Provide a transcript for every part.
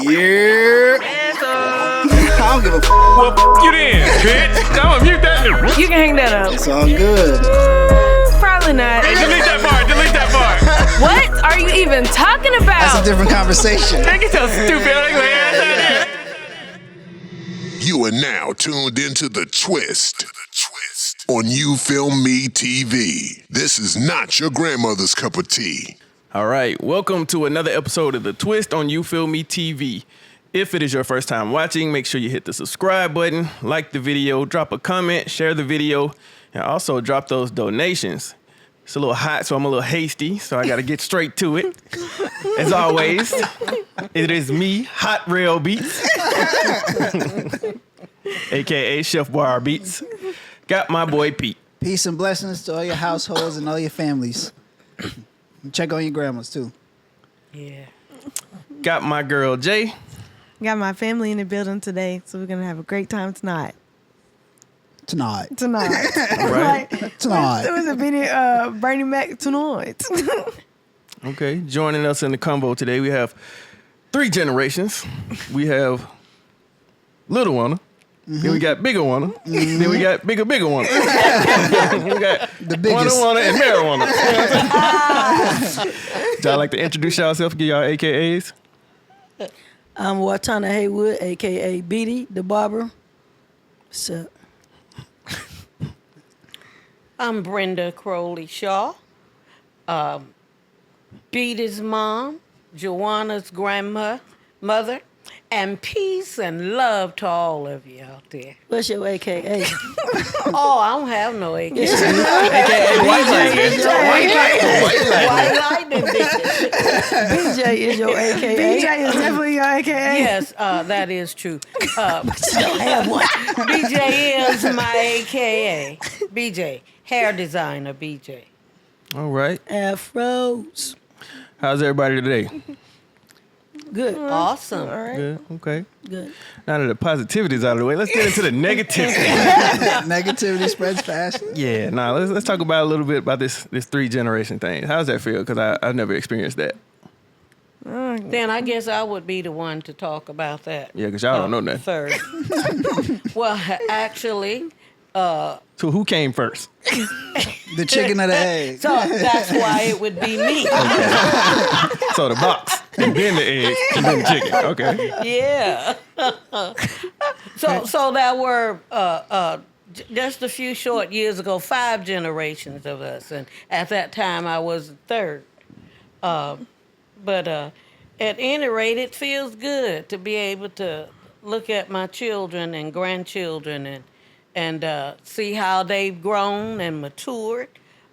Yeah. I don't give a f. Well, you then, bitch. I'm gonna mute that. You can hang that up. It's all good. Probably not. Hey, delete that part. Delete that part. What are you even talking about? That's a different conversation. They get so stupid. You are now tuned into The Twist on You Film Me TV. This is not your grandmother's cup of tea. All right, welcome to another episode of The Twist on You Film Me TV. If it is your first time watching, make sure you hit the subscribe button, like the video, drop a comment, share the video, and also drop those donations. It's a little hot, so I'm a little hasty, so I got to get straight to it. As always, it is me, Hot Rell Beatz, a.k.a. Chef Bar Beats. Got my boy Pete. Peace and blessings to all your households and all your families. Check on your grandmas, too. Yeah. Got my girl Jay. Got my family in the building today, so we're going to have a great time tonight. Tonight. All right. Tonight. It was a video, Bernie Mac tonight. Okay, joining us in the combo today, we have three generations. We have Little Wanna, then we got Bigger Wanna, then we got Bigger Wanna. We got The biggest. Wanna and Marijuana. Would y'all like to introduce yourself, give y'all AKAs? I'm Watana Haywood, a.k.a. Beedie, the barber. What's up? I'm Brenda Crowley Shaw, Beedie's mom, Joanna's grandmother, and peace and love to all of you out there. What's your a.k.a.? Oh, I don't have no AKA. AKA White Lightning. White Lightning, bitches. BJ is your a.k.a. BJ is definitely your AKA. Yes, that is true. But you don't have one. BJ is my AKA. BJ, hair designer, BJ. All right. Afros. How's everybody today? Good. Awesome. All right. Good. Okay. Good. Now that the positivity's out of the way, let's get into the negativity. Negativity spreads fast. Yeah, let's talk about a little bit about this three generation thing. How's that feel? Because I've never experienced that. Then I guess I would be the one to talk about that. Yeah, because y'all don't know nothing. First. Well, actually, So who came first? The chicken or the egg. so that's why it would be me. So the box, and then the egg, and then the chicken. Okay. Yeah. So there were just a few short years ago, 5 generations of us, and at that time I was the third. But at any rate, it feels good to be able to look at my children and grandchildren and see how they've grown and matured,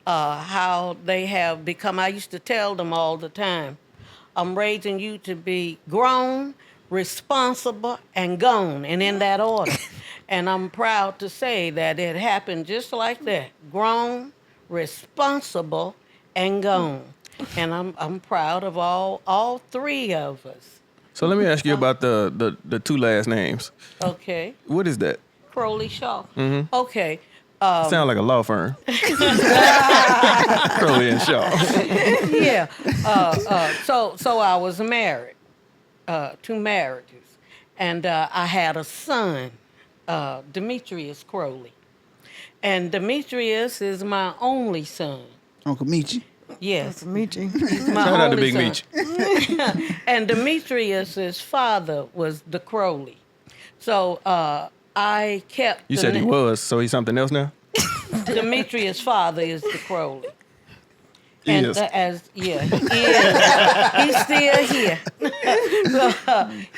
how they have become. I used to tell them all the time, I'm raising you to be grown, responsible, and gone, and in that order. And I'm proud to say that it happened just like that. Grown, responsible, and gone. And I'm proud of all three of us. So let me ask you about the two last names. Okay. What is that? Crowley Shaw. Mm-hmm. Okay. Sound like a law firm. Crowley and Shaw. Yeah. So I was married, 2 marriages, and I had a son, Demetrius Crowley, and Demetrius is my only son. Uncle Michi. Yes, Dimitri. he's my Shout out to only Big son. Meech. And Demetrius's father was the Crowley, so I kept. You said he was, so he's something else now? Demetrius' father is the Crowley. He And is. he is. He's still here. So,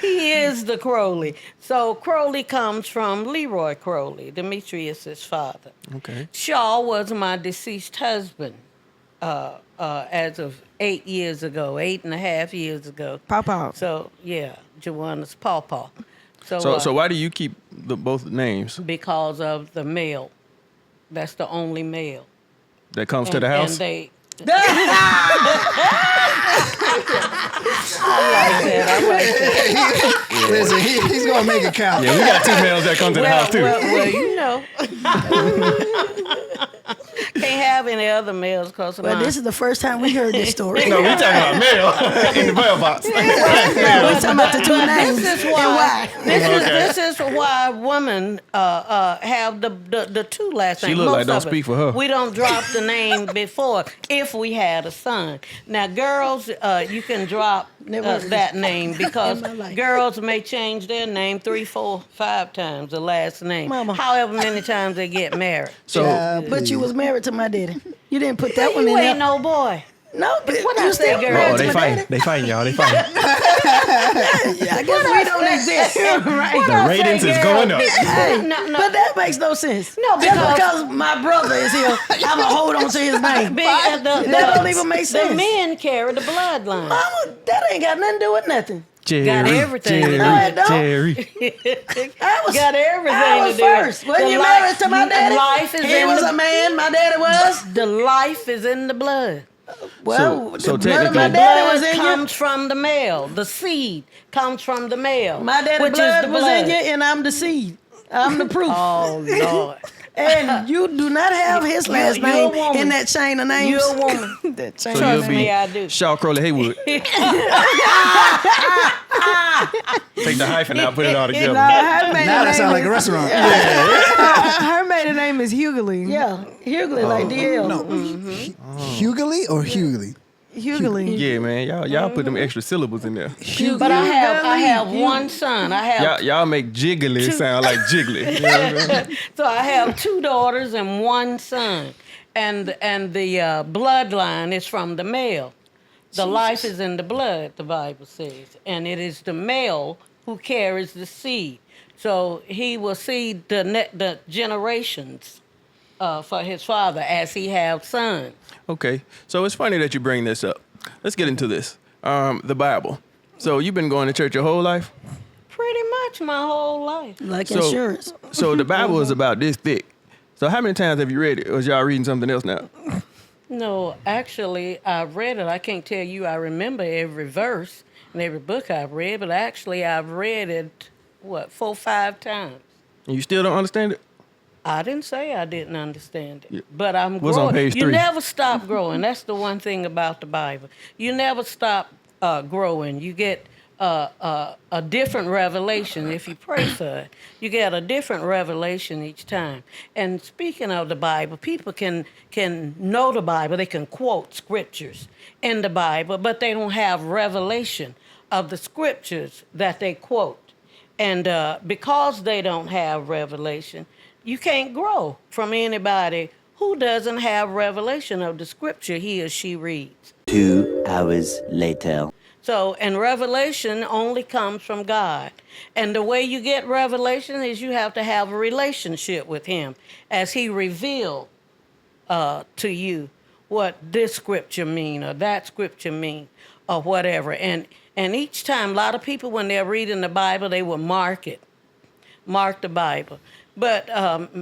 he is the Crowley. So Crowley comes from Leroy Crowley, Demetrius' father. Okay. Shaw was my deceased husband as of 8 years ago, 8.5 years ago. Papa. So, yeah, Joanna's pawpaw. So why do you keep both names Because of the male. That's the only male. that comes to the house? And they... I like that. Listen, he's going to make it count. Yeah, we got 2 males that come to the house too. Well, you know. can't have any other males because of But mine. this is the first time we heard this story. No, we talking about male in the mailbox. We talking about the two names. This is and why. why. This is why women have the two last names. She look like Most don't of it. speak for her. We don't drop the name before if we had a son. Now, girls, you can drop that name because In my life. girls may change their name 3, 4, 5 times the last name. Mama. However many times they get married. So But you was married to my daddy. You didn't put that one You in ain't there. no boy. No, but What I you say, still girl? married oh, to they my fighting. daddy. They fighting, y'all. They fighting. Yeah, I guess we don't exist. Right. The ratings is going up. Hey, No. But that makes no sense. No, Just because- because my brother is here, I'm going to hold on to his name. That don't even make The sense. men carry the bloodline. Mama, that ain't got nothing to do with nothing. Jerry, Got everything. Jerry, No, it don't. Jerry. I was, Got everything I was to do with first. Wasn't the you life- married to my daddy? Life is He in was the, a man. My daddy was. The life is in the blood. Well, so the blood of my technically- daddy was Blood in you. comes from the male. The seed comes from the male. My daddy which blood is the was blood. in you, and I'm the seed. I'm the proof. Oh Lord. And you do not have his last you're a name woman. in that chain of names. You're a woman. That chain So of you'll Trust be me, I do. Shaw Crowley Haywood. Take the hyphen out, put it all together. Her maiden Now that name sounds like is- a restaurant. Her maiden name is Hughley. Yeah, Hughley like DL. No. Hughley or Hughley? Hughley. Yeah, man. Y'all put them extra syllables in there. But I have one son. I have Y'all make jiggly sound like jiggly. You know what I'm saying? so I have 2 daughters and 1 son. And the bloodline is from the male. The life is in the blood, the Bible says. And it is the male who carries the seed. So he will see the generations for his father as he have sons. Okay, so it's funny that you bring this up. Let's get into this. The Bible. So you've been going to church your whole life? Pretty much my whole life. Like So- insurance. So the Bible is about this thick. So how many times have you read it? Or is y'all reading something else now? No, actually, I've read it. I can't tell you I remember every verse and every book I've read, but actually I've read it, 4 or 5 times. And you still don't understand it? I didn't say I didn't understand it, Yeah. but I'm What's growing. on page You 3? never stop growing. That's the one thing about the Bible. You never stop growing. You get a different revelation if you pray for it. You get a different revelation each time. And speaking of the Bible, people can know the Bible. They can quote scriptures in the Bible, but they don't have revelation of the scriptures that they quote. And because they don't have revelation, you can't grow from anybody who doesn't have revelation of the scripture he or she reads. 2 hours later. So, and revelation only comes from God. And the way you get revelation is you have to have a relationship with him as he revealed to you what this scripture mean or that scripture mean or whatever. And each time, a lot of people, when they're reading the Bible, they will mark the Bible. But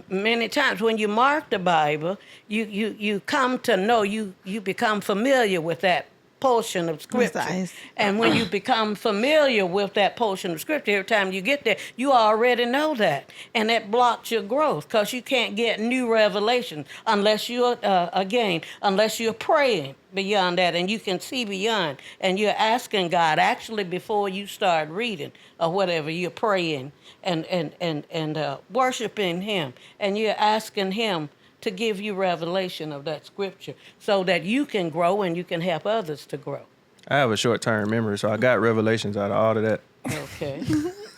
many times when you mark the Bible, you come to know, you become familiar with that portion of scripture. Nice. And when you become familiar with that portion of scripture, every time you get there, you already know that. And that blocks your growth because you can't get new revelation unless you're, unless you're praying beyond that and you can see beyond. And you're asking God, actually before you start reading or whatever, you're praying and worshiping him. And you're asking him to give you revelation of that scripture so that you can grow and you can help others to grow. I have a short-term memory, so I got revelations out of all of that. Okay.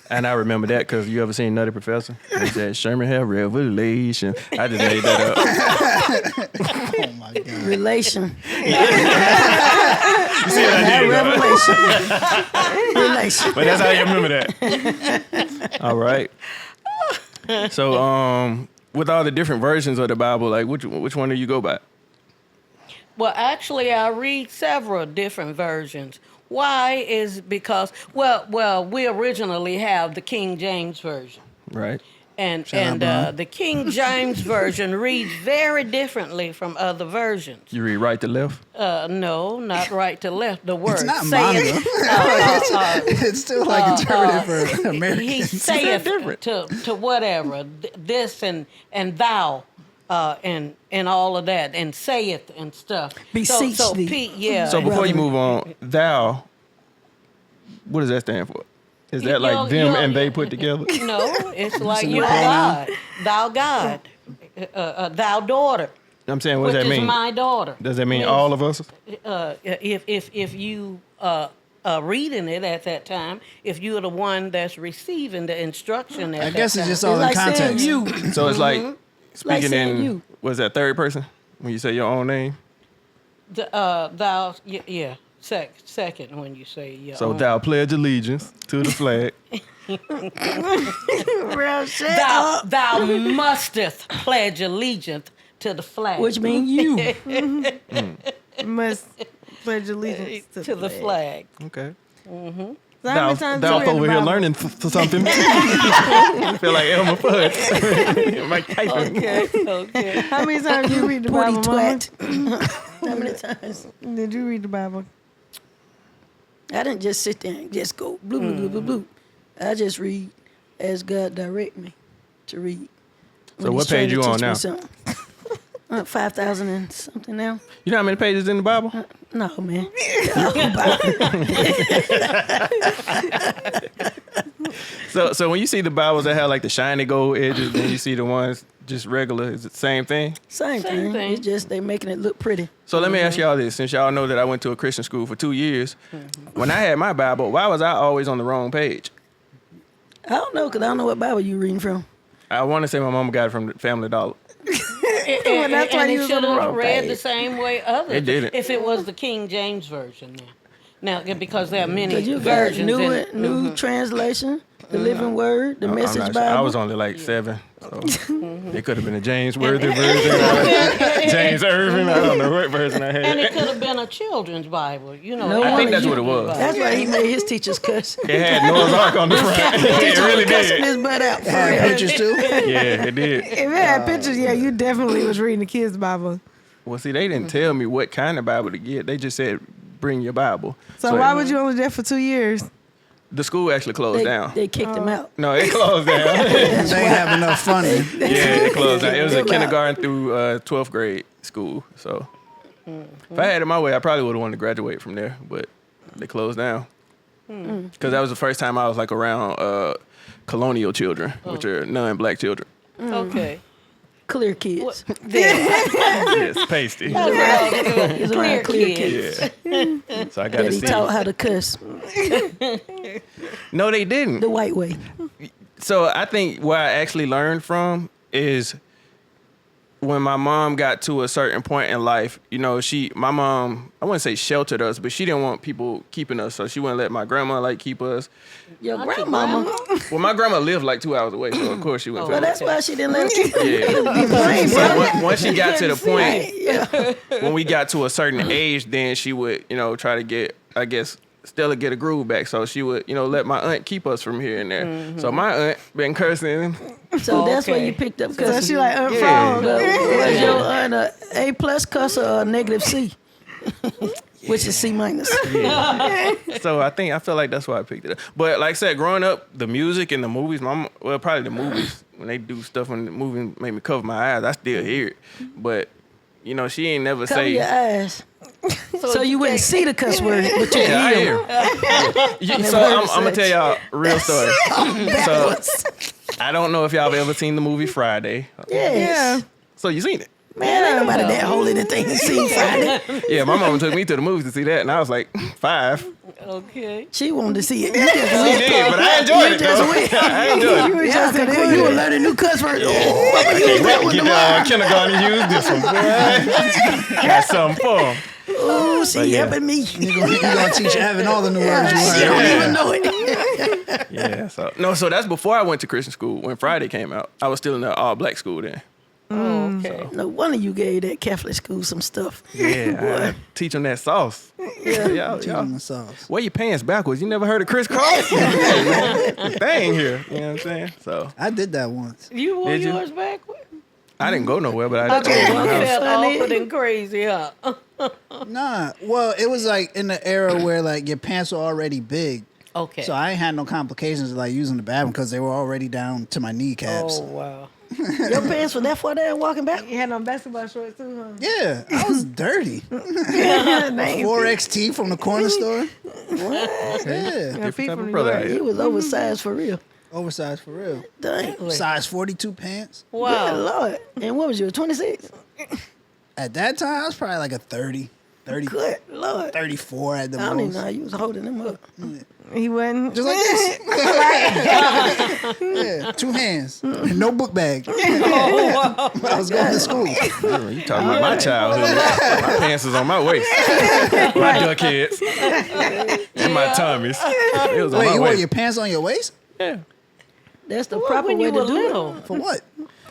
And I remember that because you ever seen Nutty Professor? He said, Sherman had revelation. I just made that up. Oh my God. Relation. You see what I did, though? Relation. But that's how you remember that. All right. So, with all the different versions of the Bible, like which one do you go by? Well, actually, I read several different versions. Why is because, well, we originally have the King James Version. Right. And Shout out, Brian. the King James Version reads very differently from other versions. You read right to left? No, not right to left. The word It's not saith, manga. It's still like interpretive for he Americans. saith to whatever, this and thou and all of that, and saith and stuff. Beseech so thee. Pete, yeah. So before you Brother. move on, thou, what does that stand for? Is that like them and they put together? No, it's like It's a you're pronoun. God, thou God, thou daughter, I'm saying, what which does that is mean? my daughter. Does that mean all of us? If you reading it at that time, if you're the one that's receiving the instruction at I that guess it's time. just all in It's like saying context. you. So it's like Like speaking saying in, you. was that third person? When you say your own name? Thou, yeah, second when you say your So own. thou pledge allegiance to the flag. Real shit. Thou musteth pledge allegiance to the flag. Which means you. Must pledge allegiance to the flag. Okay. So how many times Thou you read over the here Bible? learning something. I feel like Elmer Fudd. Mike Tyson. Okay. How many times you read the Booty Bible, Mama? twat. How many times? Did you read the Bible? I didn't just sit there and just go blue, blue, blue, blue, blue. I just read as God direct me to read. So When what he's trying page to you on teach me now? something. 5,000 and something now. You know how many pages in the Bible? No, man. So when you see the Bibles that have like the shiny gold edges, and you see the ones just regular, is it the same thing? Same thing. thing. It's just they making it look pretty. So let me ask y'all this, since y'all know that I went to a Christian school for 2 years, when I had my Bible, why was I always on the wrong page? I don't know, because I don't know what Bible you reading from. I want to say my mama got it from the Family Dollar. And that's why and you it was should on the have wrong read page. the same way others. It didn't. If it was the King James version now because there are many Because you got versions. in new, it. new translation, the Living Word, the I'm Message not sure. Bible. I was only like 7, so it could have been a James Worthy version, James Irvin. I don't know what version I had. And it could have been a children's Bible, you know. No I think wonder that's you- what it was. That's why he made his teachers cuss. It had Noah's Ark on the front. It really Cussing did. his butt out. for Had real. pictures too. Yeah, it did. If it had pictures, yeah, you definitely was reading the kids' Bible. Well, see, they didn't tell me what kind of Bible to get. They just said, bring your Bible. So why was you only there for 2 years? The school actually closed down. They kicked him out. No, it closed down. They ain't have enough funding. Yeah, it closed down. It was a Them out. kindergarten through 12th grade school. So if I had it my way, I probably would have wanted to graduate from there. But they closed down. Because that was the first time I was like around colonial children, which are non-black children. Okay. Clear kids. Yes, pasty. He's around clear kids. Yeah. So I got That to he see. taught how to cuss No, they didn't. the white way. So I think where I actually learned from is when my mom got to a certain point in life, you know, my mom, I wouldn't say sheltered us, but she didn't want people keeping us. So she wouldn't let my grandma like keep us. Your grandmama. Well, my grandma lived like 2 hours away, so of course she wouldn't. Well, that's why she didn't let us keep Yeah. So once she got to the point, Yeah. when we got to a certain age, then she would, you know, try to get, I guess, Stella get a groove back. So she would, you know, let my aunt keep us from here and there. So my aunt been cursing. So that's where Okay. you picked up So cussing. she like Yeah. unfollowed. Was your aunt a A+ cusser or a negative C? Which is C-. So I feel like that's why I picked it up. But like I said, growing up, the music and the movies, probably the movies, when they do stuff when the movie made me cover my eyes, I still hear it. But, you know, she ain't never Cover say. your eyes. So you wouldn't see the cuss word, but you Yeah, I hear hear. them. So I'm gonna tell y'all a real story. So I don't know if y'all have ever seen the movie Friday. Yes. So you seen it? Man, ain't nobody that holy that thing seen Friday. Yeah, my mama took me to the movies to see that, and I was like 5. Okay. She wanted to see it. You She did, but I enjoyed it just though. went. I enjoyed it. Yeah, because you were learning new cuss words. Oh, I'm gonna use that one Get tomorrow. kindergarten and use this one, boy. Got something for 'em. Oh, she But yeah. helping me. You gonna teach Evan all the new words you She learned. don't even know it. Yeah, so that's before I went to Christian school. When Friday came out, I was still in the all-black school then. Oh, okay. No wonder you gave that Catholic school some stuff. Yeah, I teach them that sauce. Y'all, Teach them the sauce. wear your pants backwards. You never heard of crisscross? Thing here, you know what I'm saying? So I did that once. You wore Did you? yours backward? I didn't go nowhere, but I just Okay, told you my house. felt Funny. awkward and crazy, huh? Nah, well, it was like in the era where like your pants were already big. Okay. So I ain't had no complications of like using the bathroom because they were already down to my kneecaps. Oh, wow. Your pants were that far down walking back? You had on basketball shorts too, huh? Yeah, I was dirty. Nasty. 4XT from the corner store. What? Yeah, Got feet type from of New brother York. I You was oversized for real. oversized for real. Dang. Size 42 pants. Good Wow. Lord. And what was you, 26? At that time, I was probably like a 30, Good Lord. 34 at the I don't even most. know how you was holding them up. He wasn't. Just like this. Yeah, 2 hands. No book bag. I was going to school. You talking about my childhood? My pants is on my waist. My duck heads and my tummies. It was on Wait, my you wore waist. your pants on your waist? Yeah. That's the proper When way you to were do little. For what?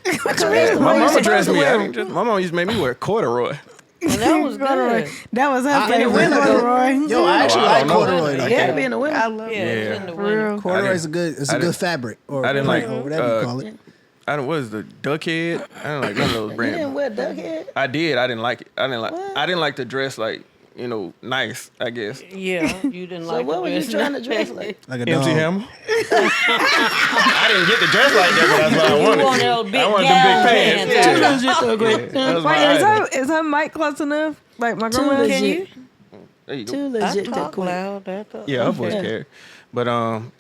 it. My mama dressed me. My mama used to make me wear corduroy. And that was Corduroy. good. That was her I favorite really go- corduroy. Yo, I actually I like don't know. corduroy. Though. Yeah, to be in the winter. I love Yeah, it. it was in the winter. Real. Corduroy I is a good. It's a didn't- good fabric, or I didn't like, or whatever you call it. I don't. What is the duck head? I don't like none of those You brands. didn't wear duck head? I did. I didn't like it. I didn't like. What? I didn't like to dress like nice. I guess. Yeah, you didn't So like what the were you dress. trying to dress like? Like a dog. MC Hammer. I didn't get to dress like that, but that's what I wanted. want those big I wanted them gown big pants. pants. Yeah. That was my Wait, idol. is her mic close enough? Like my Too grandma? Can you? There you go. Too I legit to talk quit. loud. Yeah, her voice Yeah. carried. But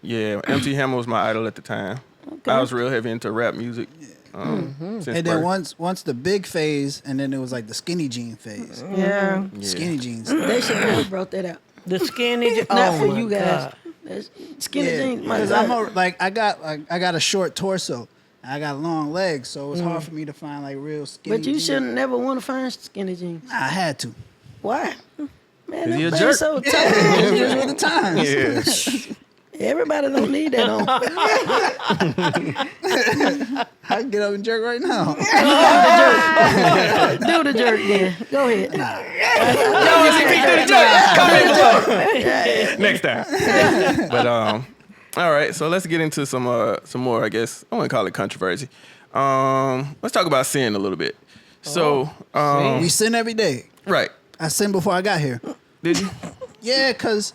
yeah, MC Hammer was my idol at the time. I was real heavy into rap music. Since And then birth. once the big phase, and then it was like the skinny jean phase. Yeah. Skinny jeans. They should have never brought that out. The skinny. Not oh for my you guys. God. That's skinny Yeah, jeans. My because God. I got a short torso. I got long legs, so it was hard for me to find like real skinny. But you jeans. shouldn't never want to find skinny jeans. I had to. Why? Man, he a them jerk. things so tight. Just with the times. Yeah. Everybody don't need that on. I can get up and jerk right now. Do the jerk then. Go ahead. Next time. But all right. So let's get into some more. I guess I wouldn't call it controversy. Let's talk about sin a little bit. So We sin every day. right. I sinned before I got here. Did you? Yeah, because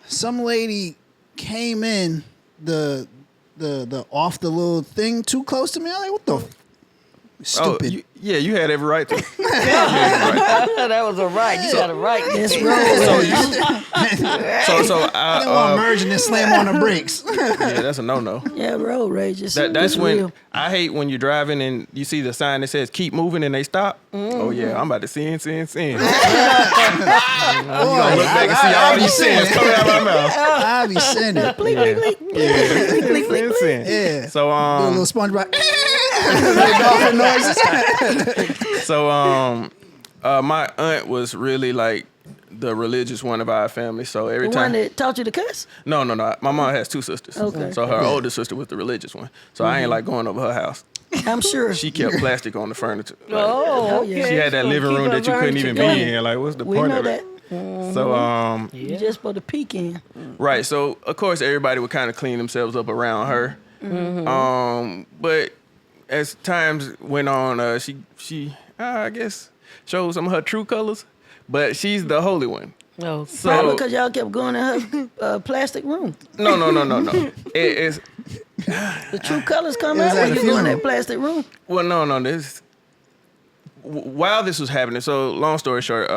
some lady came in the off the little thing too close to me. I'm like, what the stupid. You had every right to. That was a right. You got a right. That's So I didn't want to merge and then slam on the brakes. yeah, that's a no. Yeah, road rage. That's That's when real. I hate when you're driving and you see the sign that says keep moving and they stop. Oh yeah, I'm about to sin. You gonna look back and see all these sins coming out of my mouth. I'll be sinning. Sin. Yeah. So Do a little SpongeBob. Dolphin noises. So my aunt was really like the religious one of our family. So every The time one that taught you to cuss? No. My mom has 2 sisters. Okay. So her older sister was the religious one. So I ain't like going over her house. I'm sure. She kept plastic on the furniture. Like, Oh, yeah. okay. she had that living room that you couldn't even be in. Like, what's the We point know of that. it? So You just supposed to peek in. right. So of course everybody would kind of clean themselves up around her. But as times went on, she I guess showed some of her true colors. But she's the holy one. No. Probably So because y'all kept going in her plastic room. no. It's The true colors come It was out at when a you go in funeral. that plastic room. well, no. This while this was happening. So long story short,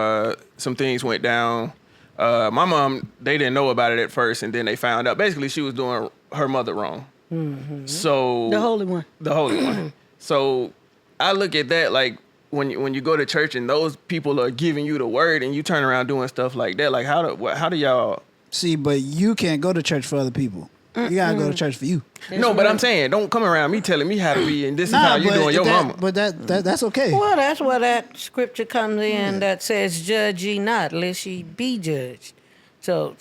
some things went down. My mom, they didn't know about it at first, and then they found out. Basically, she was doing her mother wrong. So The holy one. the holy one. So I look at that like when you go to church and those people are giving you the word, and you turn around doing stuff like that. Like how do y'all? See, but you can't go to church for other people. You gotta go to church for you. No, but I'm saying don't come around me telling me how to be, and this is how you but doing your mama. But that's okay. Well, that's where that scripture comes in that says, "Judge ye not, lest ye be judged." So,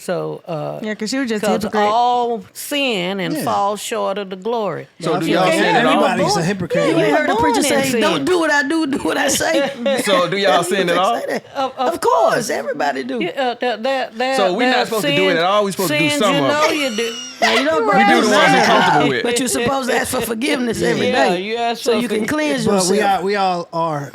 Yeah, because she was just because hypocrite. all sin and Yeah. fall short of the glory. So do You y'all can't sin have at all? Everybody's a You hypocrite. ain't heard the born preacher in say, sin. "Don't do what I do what I say." So do y'all sin at all? Say that. Of course, everybody do. So we're not supposed to do it at all? We supposed to do some you of know it. you do. Now, you don't We do the ones we're comfortable with. But you're supposed to ask for forgiveness every Yeah, day, you ask so for you can cleanse But yourself. we all are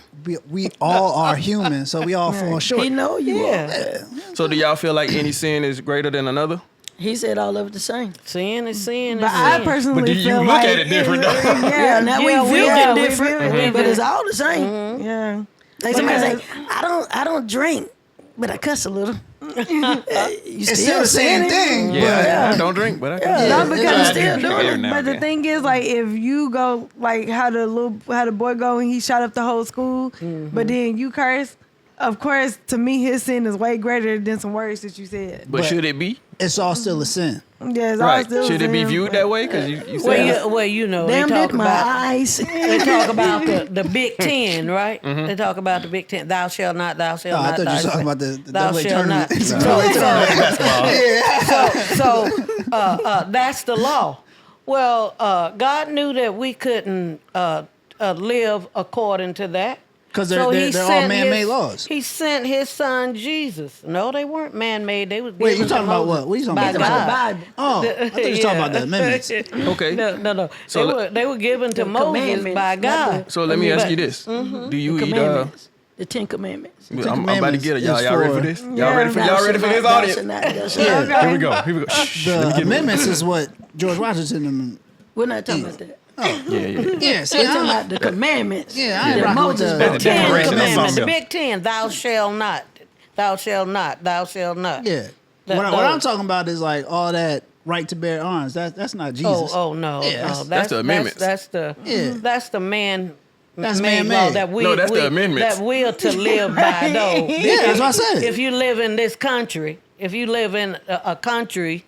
human, so we all fall short. He know you Yeah. are. So do y'all feel like any sin is greater than another? He said all of it the same. Sin is sin. But is I sin. personally But do you feel look like at it different, though? Yeah, now we Yeah, feel yeah, it we different, feel it but it's different. all the same. Yeah. Like somebody say, I don't drink, but I cuss a little. You It's still the same thing. Yeah, I don't drink, but I can. No, because still doing it. but the thing is, like, if you go like how the boy go and he shot up the whole school, but then you curse, of course, to me his sin is way greater than some words that you said. But should it be? It's all still a sin. Yeah, it's all Right. still Should it be sin, viewed but- that way? Because you said Well, you know, Damn, they did talk my about eyes. they talk about the Big Ten, right? They talk about the Big Ten. Thou shalt not. Thou shalt Oh, I not. thought you thou were talking shalt- about the thou double A shalt not. tournament. That's the law. Well, God knew that we couldn't live according to that. Because So they're he all sent man-made his- laws. He sent his son Jesus. No, they weren't man-made. They was Wait, you given to talking about Moses what? What are you talking by about? About the God. Bible. Oh, I thought you were talking about the amendments. Okay. No. So They were given to Moses commandments, by not God. So let me ask But- you this: Do you eat? Commandments. The 10 Commandments. I'm about to get it. Y'all is ready for for- this? Y'all ready for this Thou audience? shalt not, thou shalt Yeah. not. Here we go. Here we go. Shh, let me The get it. amendments is what George Washington and We're not talking about that. yeah. See, We're talking I, about the commandments. yeah, I ain't that rocking with Moses the brought Ten down. Declaration of Commandments. The something Big Ten. Thou shalt not. Thou shalt not. Thou shalt not. yeah. That- What I'm those. talking about is like all that right to bear arms. That's not Jesus. Oh no, Yeah, no. that's the amendments. That's the Yeah. that's the man. That's made man-made. law that we No, that's the we- amendments. that will to live by though. Yeah, that's what I said. If you live in this country, if you live in a country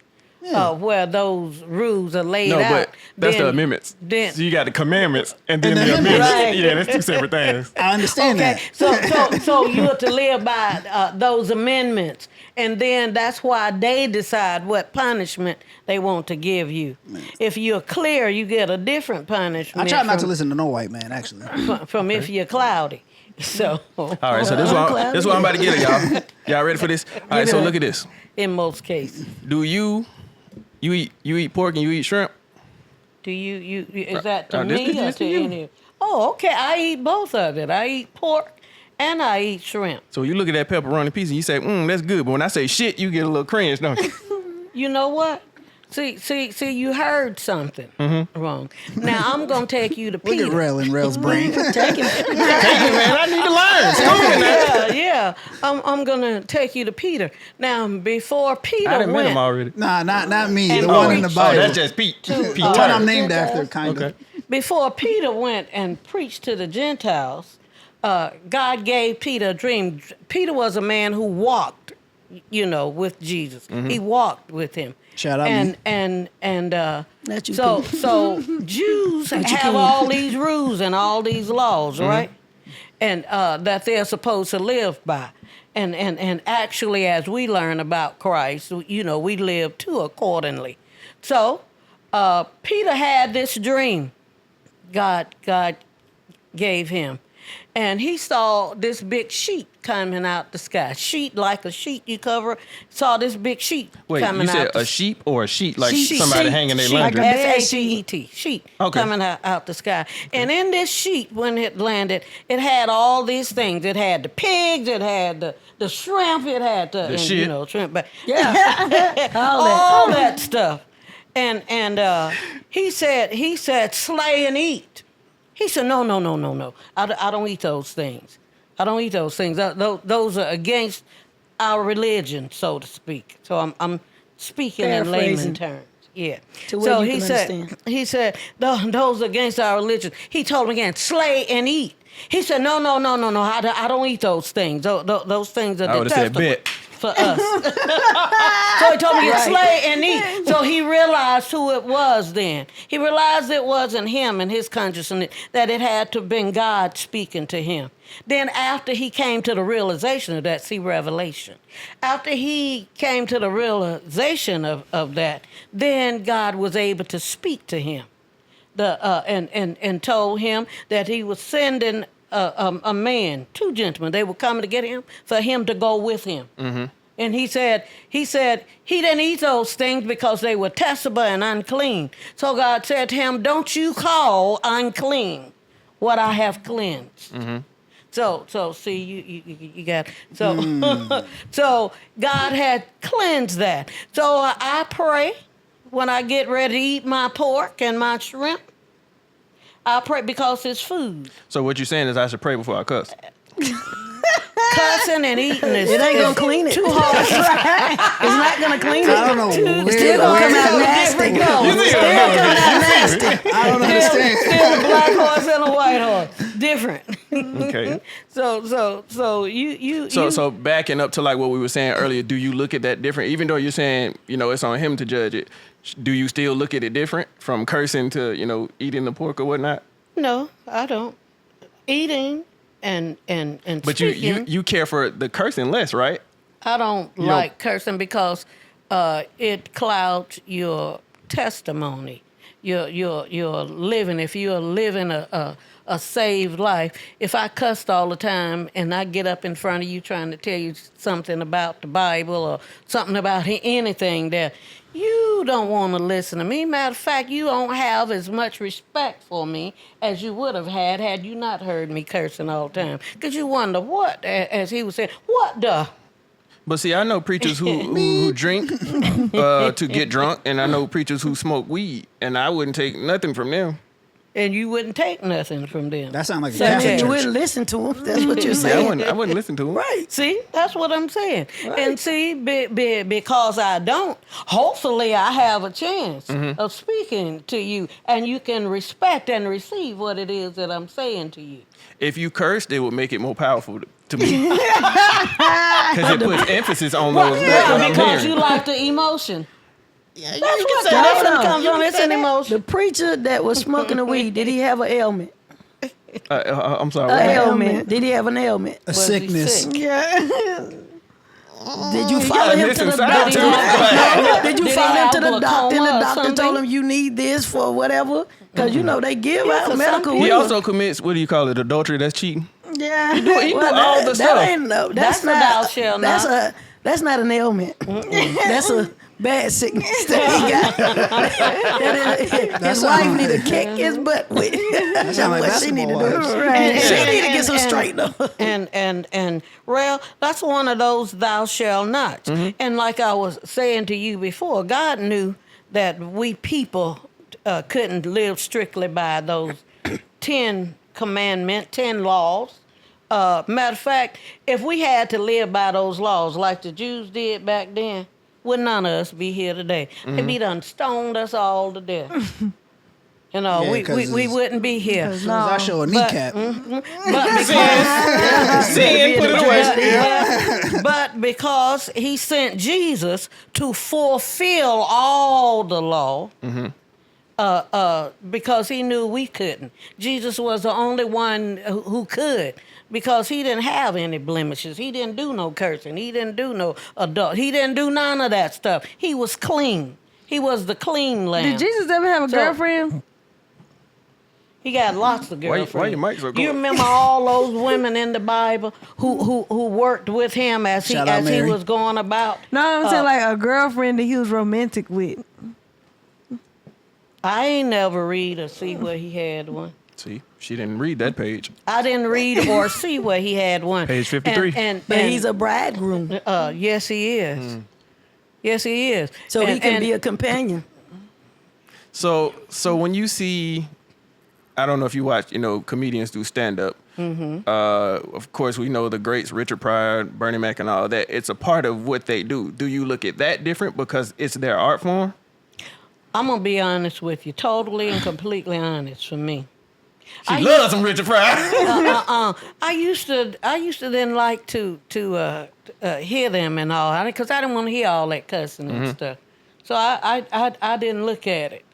where those rules are laid No, out, but that's then- the amendments. Then So you got the commandments and then And the the amendments. amendments. Yeah, that's two separate things. I understand okay, that. so you're to live by those amendments, and then that's why they decide what punishment they want to give you. If you're clear, you get a different punishment. I try not to from- listen to no white man, actually. from if you're cloudy. So All right, so this is what I'm about to get it, y'all. Y'all ready for this? All right, so look at this. in most cases, Do you eat pork and you eat shrimp? do you is that to this me or is to to you. any? Oh, okay. I eat both of it. I eat pork and I eat shrimp. So you look at that pepperoni piece and you say, that's good. But when I say shit, you get a little cringe, don't you? You know what? See, you heard something wrong. Now I'm gonna take you to Look at Peter. Rell and Rell's brain. Hey, man, I need to learn. Yeah. I'm gonna take you to Peter. Now before Peter I done met went, him already. Nah, not me. And The one in the preach. Oh, Bible. that's just Pete. Pete the one Turner. I'm named after, kind Okay. of. before Peter went and preached to the Gentiles, God gave Peter a dream. Peter was a man who walked, with Jesus. He walked with him. Shout out and me. and Not you, so Pete. so Jews have all these rules and all these laws, right? And that they're supposed to live by. And actually, as we learn about Christ, we live too accordingly. So Peter had this dream God gave him. And he saw this big sheet coming out the sky. Sheet like a sheet you cover. Saw this big sheet Wait, coming you out. said the a sheep or a sheet? Like sheet, somebody hanging their laundry? Like S-H-E-E-T, sheet Okay. coming out the sky. And in this sheet, when it landed, it had all these things. It had the pigs, it had the shrimp, it had the shit. shrimp, but Yeah. all that stuff. And he said, slay and eat. He said, no. I don't eat those things. I don't eat those things. Those are against our religion, so to speak. So I'm speaking in layman Paraphrasing. terms. Yeah. To where so you he can said, understand. he said, those against our religion. He told him again, slay and eat. He said, no. I don't eat those things. Those things are I would've said detestable bet. for us. So he told me to slay and eat. So he realized who it was then. He realized it wasn't him and his consciousness, that it had to have been God speaking to him. Then after he came to the realization of that, see Revelation. After he came to the realization of that, then God was able to speak to him. And told him that he was sending a man, two gentlemen. They were coming to get him for him to go with him. Mm-hmm. And he said he didn't eat those things because they were testable and unclean. So God said to him, don't you call unclean what I have cleansed. Mm-hmm. So see, you got so God had cleansed that. So I pray when I get ready to eat my pork and my shrimp. I pray because it's food. So what you're saying is I should pray before I cuss. Cussing and eating is It ain't gonna clean it. too hard. It's not gonna clean it. I don't know It's still gonna come out nasty. Still coming out nasty. I don't understand. Still a black horse and a white horse. Different. Okay. So you So backing up to like what we were saying earlier, do you look at that different? Even though you're saying, it's on him to judge it, do you still look at it different from cursing to, eating the pork or whatnot? No, I don't. Eating and But speaking, you care for the cursing less, right? I don't like cursing because it clouds your testimony. You're living. If you're living a saved life, if I cussed all the time and I get up in front of you trying to tell you something about the Bible or something about anything there, you don't want to listen to me. Matter of fact, you don't have as much respect for me as you would have had you not heard me cursing all the time. Because you wonder what, as he was saying, what the? But see, I know preachers who drink to get drunk, and I know preachers who smoke weed, and I wouldn't take nothing from them. And you wouldn't take nothing from them. That sounds like a So Catholic You church. wouldn't listen to him. That's what you're Yeah, saying. I wouldn't listen to them. Right. See, that's what I'm saying. And see, because I don't, hopefully I have a chance of speaking to you, and you can respect and receive what it is that I'm saying to you. If you cursed, it would make it more powerful to me. Because it puts emphasis on those words that I'm Because hearing. you like the emotion. Yeah, That's what that comes from. It's an emotion. The preacher that was smoking the weed, did he have an ailment? I'm sorry. An what? ailment. Did he have an ailment? A sickness. sick? Yeah. Did you follow him to listen, the son. doctor? Did Did you he follow him have to the doctor and the glaucoma or doctor told something? him you need this for whatever? Because you know they give out for medical some He weed. also commits, what do you call it, adultery? That's cheating. Yeah. He do all the stuff. That ain't That's a thou shalt not. That's not an ailment. That's a bad sickness that he got. His wife need to kick his butt with. That's sound like what she need to do. basketball Right. She need to get some straightened up. And Rell, that's one of those thou shalt not. And like I was saying to you before, God knew that we people couldn't live strictly by those 10 commandments, 10 laws. Matter of fact, if we had to live by those laws like the Jews did back then, would none of us be here today? They'd be done stoned us all to death. Yeah, we 'cause wouldn't be here. As soon as I show a kneecap. But because Sin, put it away. but because he sent Jesus to fulfill all the law, because he knew we couldn't. Jesus was the only one who could, because he didn't have any blemishes. He didn't do no cursing. He didn't do no adult. He didn't do none of that stuff. He was clean. He was the clean lamb. Did Jesus ever have a girlfriend? He got lots of girlfriends. Why your mic so cool? You remember all those women in the Bible who worked with him as he Shout out Mary. was going about? No, I'm saying like a girlfriend that he was romantic with. I ain't never read or see where he had one. See, she didn't read that page. I didn't read or see where he had one. Page 53. But he's a bridegroom, yes, he is. Yes, he is. so he can be a companion. So when you see, I don't know if you watch, comedians do stand up. Of course, we know the greats, Richard Pryor, Bernie Mac, and all that. It's a part of what they do. Do you look at that different because it's their art form? I'm gonna be honest with you, totally and completely honest for me. She loves some Richard Pryor. I used to then like to hear them and all, because I didn't want to hear all that cussing and stuff. So I didn't look at it.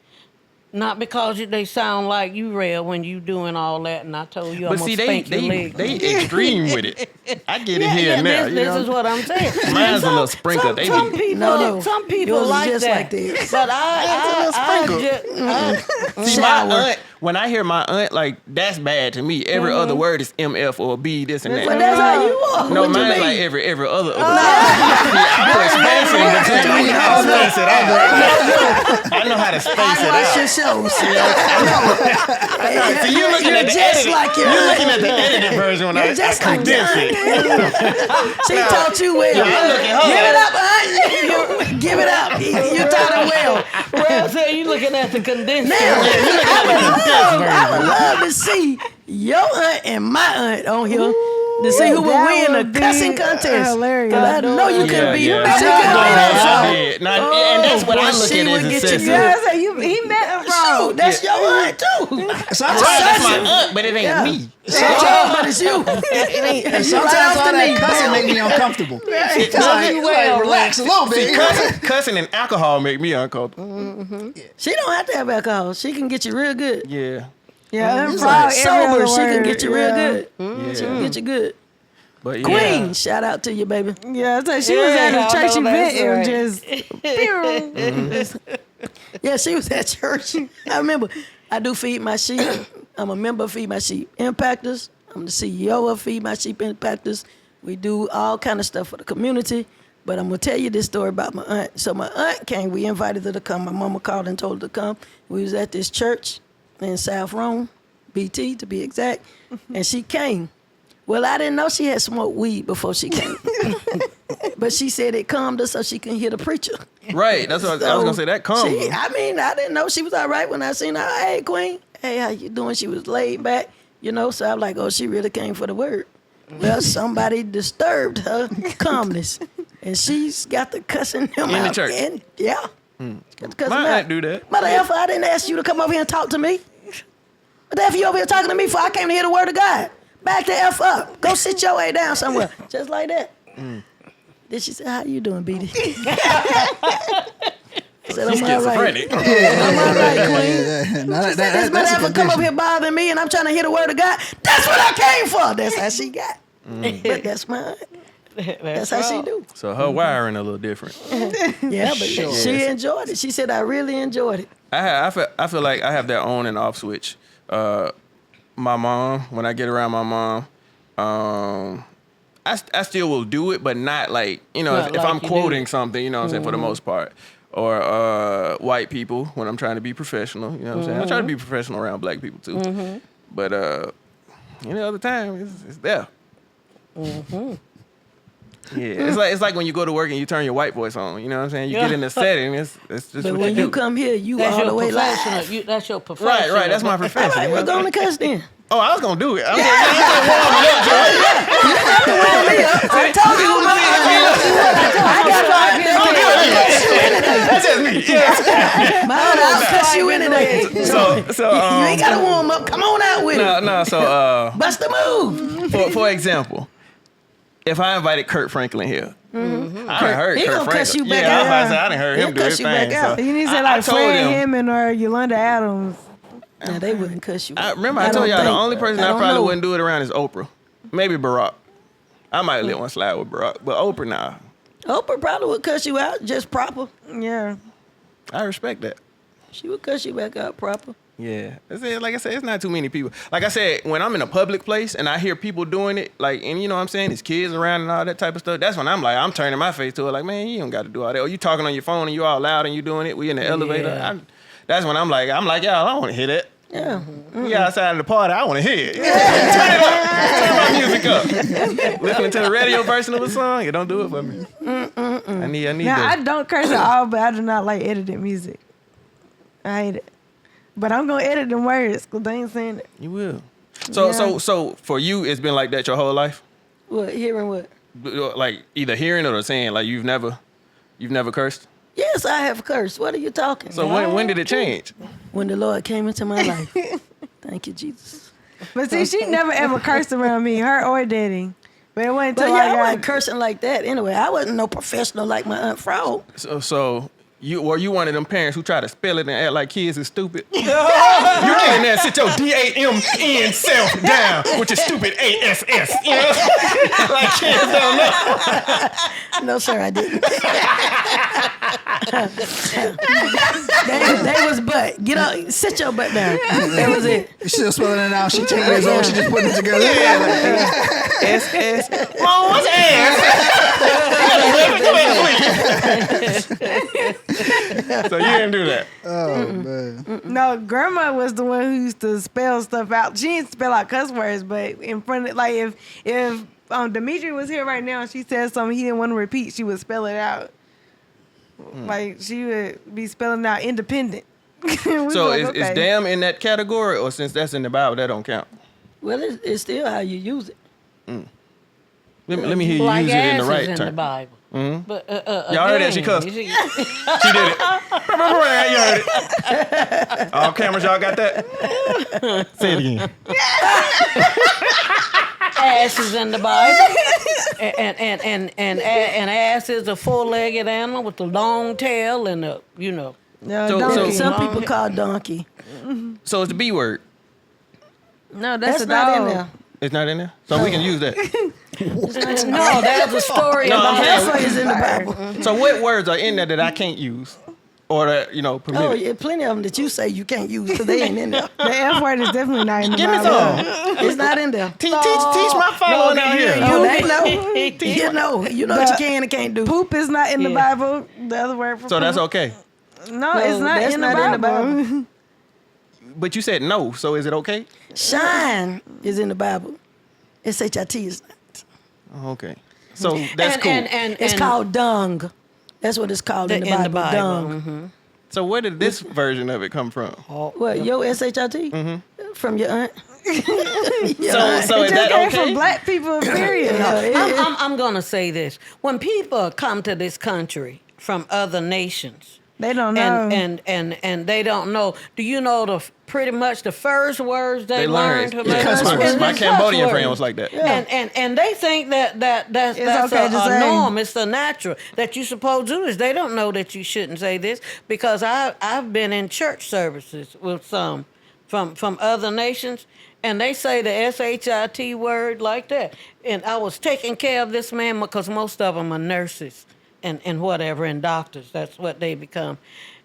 Not because they sound like you, Rell, when you doing all that, and I told you I'm But gonna see, spank your leg. they extreme with it. I get it here and there. This is what I'm saying. Mine's a little sprinkle. Some people, No. some people Yours is like just that. like this. But I See, my aunt, when I hear my aunt, like, that's bad to me. Every other word is MF or B, this and that. But that's how you are. No, What you mine is mean? like every other. See, I put space in between. I space it out. I know how to space it Watch out. your shows. So you're looking at the just edited. like your You're aunt. looking at the edited version when I Just like condense your it. She taught you well. I'm looking hard. Give it up, aunt. Give it up. You taught her well. Well, so you looking at the condensed. Now, I would love to see your aunt and my aunt on here to see who would That win would the cussing be contest. hilarious. 'Cause I know you can be. Yeah. She could be that show. And that's what I boy, look she at would as get you excessive. good. Yeah, so he met him wrong. Shoot, that's your aunt too. Sometimes, Right, that's my aunt, but it ain't Yeah. me. But it's you. sometimes all that cussing make me uncomfortable. It's like, relax a little bit. Cussing and alcohol make me uncomfortable. She don't have to have alcohol. She can get you real good. Yeah. Yeah, It's probably like every sober, other she can word, get you real yeah. good. She can get you good. But yeah. Queen, shout out to you, baby. Yeah, so she was at Yeah, a church I know event and that's just Yeah, she was at church. I remember. I do Feed My Sheep. I'm a member of Feed My Sheep Impactors. I'm the CEO of Feed My Sheep Impactors. We do all kind of stuff for the community. But I'm going to tell you this story about my aunt. So my aunt came. We invited her to come. My mama called and told her to come. We was at this church in South Rome, BT to be exact. And she came. Well, I didn't know she had smoked weed before she came. But she said it calmed her so she can hear the preacher. Right. That's what I was going to say. That calm. I didn't know she was all right when I seen her. Hey, Queen. Hey, how you doing? She was laid back, So I'm like, oh, she really came for the word. Well, somebody disturbed her calmness. And she's got the cussing him In out. the church? And, yeah. Got the cussing My him out. aunt do that. Mother effer, I didn't ask you to come over here and talk to me. What the F you over here talking to me for? I came to hear the word of God. Back the F up. Go sit your way down somewhere. Just like that. Then she said, how you doing, Beedie? I said, She's I'm all right. schizophrenic. I'm all right, Queen. That, This mother effer come over here bothering me and I'm trying to hear the word of God. That's what I came for. That's how she got. But that's my aunt. That's how she do. So her wiring a little different. Yeah, but she enjoyed it. She said, I really enjoyed it. I feel like I have that on and off switch. My mom, when I get around my mom, I still will do it, but not like, if like I'm you quoting do. something, you know what I'm saying, for the most part. Or white people when I'm trying to be professional, you know what I'm saying? I try to be professional around black people too. But any other time, it's there. Yeah, it's like when you go to work and you turn your white voice on. You know what I'm saying? You get in the setting. It's just But what when you you do. come here, you That's all the your way professional. live. That's your professional. Right. That's my All profession. right, we're going to cuss then. Oh, I was gonna do it. I told you who my aunt is. I got That's just me. Yeah. my aunt. I'll cuss you anything. So You ain't got to warm up. Come on out with it. no. So Bust the move. for example, if I invited Kurt Franklin here, I done heard He Kurt gonna cuss Franklin. you back Yeah, I was out. about to say, I done heard He'll him do cuss his you back thing. out. So you need to say I like told Fred him. Hammond or Yolanda Adams. Now, they wouldn't cuss you I out. remember I told don't y'all the think. only person I don't probably know. wouldn't do it around is Oprah. Maybe Barack. I might let one slide with Barack, but Oprah, nah. Oprah probably would cuss you out just proper. Yeah. I respect that. She would cuss you back out proper. Yeah, like I said, it's not too many people. Like I said, when I'm in a public place and I hear people doing it, and you know what I'm saying, there's kids around and all that type of stuff, that's when I'm turning my face to it, like, man, you don't got to do all that. Or you talking on your phone and you all loud and you doing it, we in the elevator. That's when I'm like, y'all, I don't want to hear that. Yeah. We outside of the party, I want to hear it. Turn it up. Turn my music up. Listening to the radio version of a song, it don't do it for me. I need Now, I that. don't curse at all, but I do not like edited music. I hate it. But I'm going to edit them words because they ain't saying it. You will. So for you, it's been like that your whole life? What? Hearing what? Like either hearing or saying, like you've never cursed? Yes, I have cursed. What are you talking? So when did it change? When the Lord came into my life. Thank you, Jesus. But see, she never ever cursed around me, her or daddy. But it wasn't But until yeah, I I wasn't cursing like that anyway. I wasn't no professional like my Aunt Frog. So you one of them parents who try to spell it and act like kids is stupid. You get in there and sit your DAMN self down with your stupid ASS. You know? Like kids don't know. No, sir, I didn't. They was butt. Get up, sit your butt down. That was it. She's still spelling it out. She 10 years old. She just putting it together. SS. Mom, what's ass? So you didn't do that. Oh, man. No, grandma was the one who used to spell stuff out. She didn't spell out cuss words, but in front of, like, if Dimitri was here right now and she said something he didn't want to repeat, she would spell it out. Like, she would be spelling out independent. So is damn in that category, or since that's in the Bible, that don't count? Well, it's still how you use it. Let me hear you Black use it in ass the is right in term. the Bible. But, Y'all heard that? She cussed. She did it. You heard it. All cameras, y'all got that? Say it again. Ass is in the Bible. and ass is a four-legged animal with a long tail and a, you know. No, So- Some people call donkey. So it's the B word. no, that's a not dog. in there. It's not in there? So we can use that. No, there's a story No, I'm about saying- That's is in the Bible. So what words are in there that I can't use? Or that, permitted? Oh, yeah, plenty of them that you say you can't use because they ain't in there. The F word is definitely not in the Give me Bible. some. It's not in there. Teach my following out here. Oh, they know. You know what you can and can't do. Poop is not in the Yeah. Bible. The other word for So poop. that's okay. No, it's not, that's in, not the in the Bible. But you said no, so is it okay? Shine is in the Bible. SHIT is not. Oh, okay. So that's cool. It's called dung. That's what it's called in the Bible. Dung. So where did this version of it come from? What, your SHIT? From your aunt? So is It that just came okay? from black people, period. I'm going to say this. When people come to this country from other nations, They don't know. and they don't know. Do you know pretty much the first words they learned? Yeah, cuss words. My Cambodian friend was like that. And they think that's okay to say. a norm. It's the natural that you're supposed to do this. They don't know that you shouldn't say this because I've been in church services with some from other nations, and they say the SHIT word like that. And I was taking care of this man because most of them are nurses. And whatever, and doctors, that's what they become.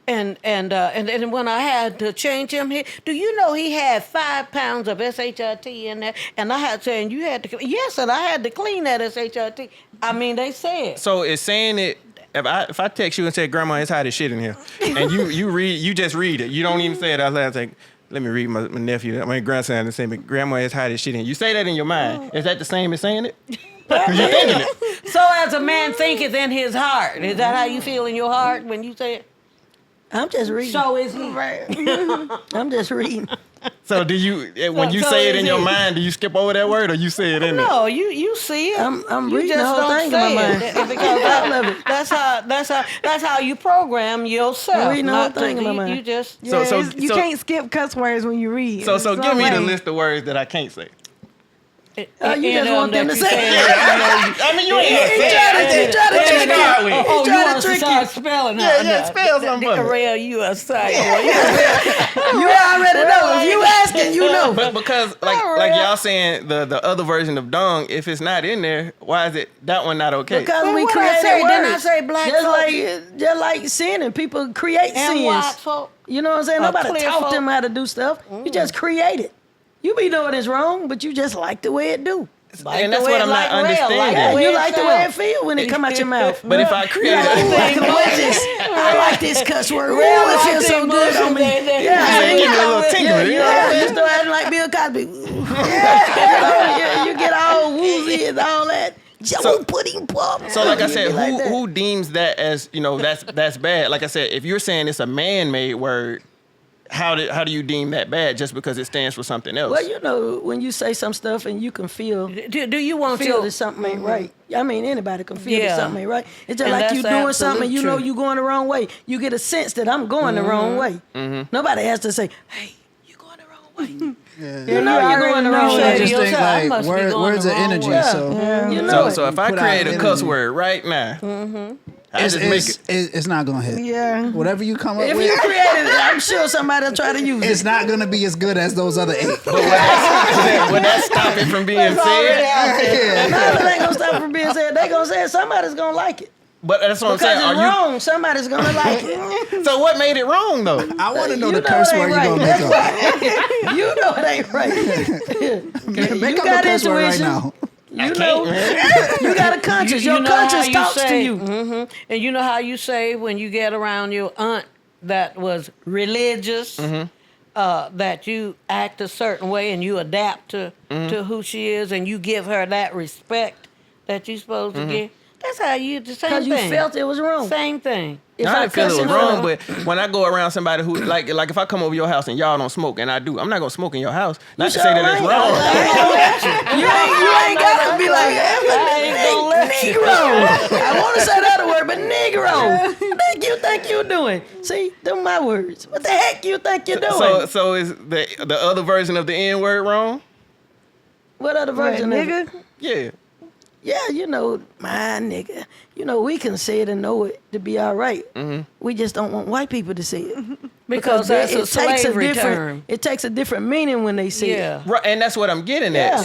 And when I had to change him, do you know he had 5 pounds of SHIT in there? And I had to say, and you had to, yes, and I had to clean that SHIT. I mean, they said. So it's saying it. If I text you and say, "Grandma, it's hot as shit in here," and you just read it. You don't even say it out loud. Like, let me read my nephew, my grandson, and say, "Grandma, it's hot as shit in here." You say that in your mind. Is that the same as saying it? Because you're thinking it. So as a man thinketh in his heart, is that how you feel in your heart when you say it? I'm just reading. So is he. I'm just reading. So do you, when you say it in your mind, do you skip over that word or you say it in there? No, you see it. I'm you reading the just whole don't thing in say my mind. it because I love it. that's how you program yourself. I'm reading the whole not to- thing in my you- mind. You just Yeah, So you can't skip cuss words when you read. So It's give no me the way. list of words that I can't say. You just want them to say it. I mean, you ain't gonna say He tried to trick you. Oh, you trying to want to trick start you. spelling? Yeah, spell something for me. Rell, you a sight. You already know. If you asking, you know. But because like y'all saying the other version of dung, if it's not in there, why is it that one not okay? Because Well, we what I create say? words. Didn't I say black just like sinning. People create and white sins. folk? You know what I'm saying? Nobody clear taught folk. them how to do stuff. You just create it. You be knowing it's wrong, but you just like the way it do. And that's what I'm not understanding. Yeah, way you it like the way it sounds. feel when it come out your mouth. But if I create I it, like this cuss word. Real, it feels so good on me. give me a little tingle. You know what I'm You saying? start acting like Bill Cosby. You get all woozy and all that. So- pudding pop. So like I said, Like that. who deems that as, that's bad? Like I said, if you're saying it's a man-made word, how do you deem that bad just because it stands for something else? Well, you know, when you say some stuff and you can feel Do you want feel your that something ain't right. I mean, anybody can feel Yeah. that something ain't right. It's just And like that's you doing something and you absolute know truth. you going the wrong way. You get a sense that I'm going the wrong way. Nobody has to say, hey, you going the wrong way. You know you're going the wrong know I way. it. just think I like must be going words the are wrong energy. way. So You know it. So if I Put out create a cuss energy. word right now, It's not gonna hit. Yeah. Whatever you come up If with, you created it, I'm sure somebody will try to use it's it. not gonna be as good as those other 8. Would that stop it from being said? No, it ain't gonna stop from being said. They gonna say it. Somebody's gonna like it. But that's what I'm Because saying. it's wrong. Somebody's gonna like it. So what made it wrong though? I want to know You the know curse it word ain't you're gonna right. make up. You know it ain't right. Make You up got a curse word right intuition. now. You know, you got a conscience. Your know how conscience you talks to say- you. And you know how you say when you get around your aunt that was religious, that you act a certain way and you adapt to who she is and you give her that respect that you're supposed to give. That's how you the same Because thing. you felt it was wrong. Same thing. If I didn't feel it cuss was in wrong, front but when I go around somebody who like if I come over your house and y'all don't smoke and I do, I'm not gonna smoke in your house. Not to sure say that it's ain't. wrong. you ain't gotta be like, Negro. I want to say the other word, but Negro. Think you think you doing? See, them my words. What the heck you think you're doing? So is the other version of the N word wrong? What other version of it? Nigga. Yeah. Yeah, you know, my nigga. You know, we can say it and know it to be all right. We just don't want white people to say it. Because that's a takes slavery different, term. It takes a different meaning when they say it. Yeah. Right, and that's what I'm getting Yeah. at.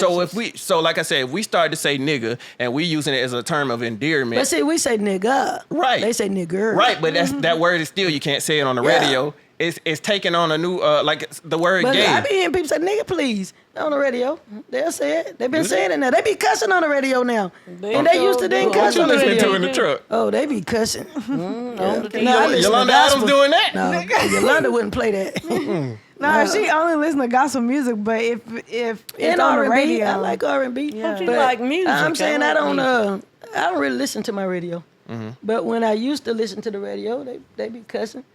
So like I said, if we start to say nigga and we using it as a term of endearment, But see, we say nigga. Right. They say nigger. right? But that word is still you can't say it on the Yeah. radio. It's taking on a new like the word But gay. I be hearing people say nigga please on the radio. They'll say it. They've been saying it now. They be cussing on the radio now. And they used to didn't What cuss you on the listening radio. to in the truck? Oh, they be cussing. No, I listen to Yolanda gospel. Adams doing that? No, Yolanda wouldn't play that. No, she only listen to gospel music, but if it's And on the R&B, radio, I like R&B. Yeah. You like music. I'm saying I like don't music. I don't really listen to my radio. But when I used to listen to the radio, they be cussing.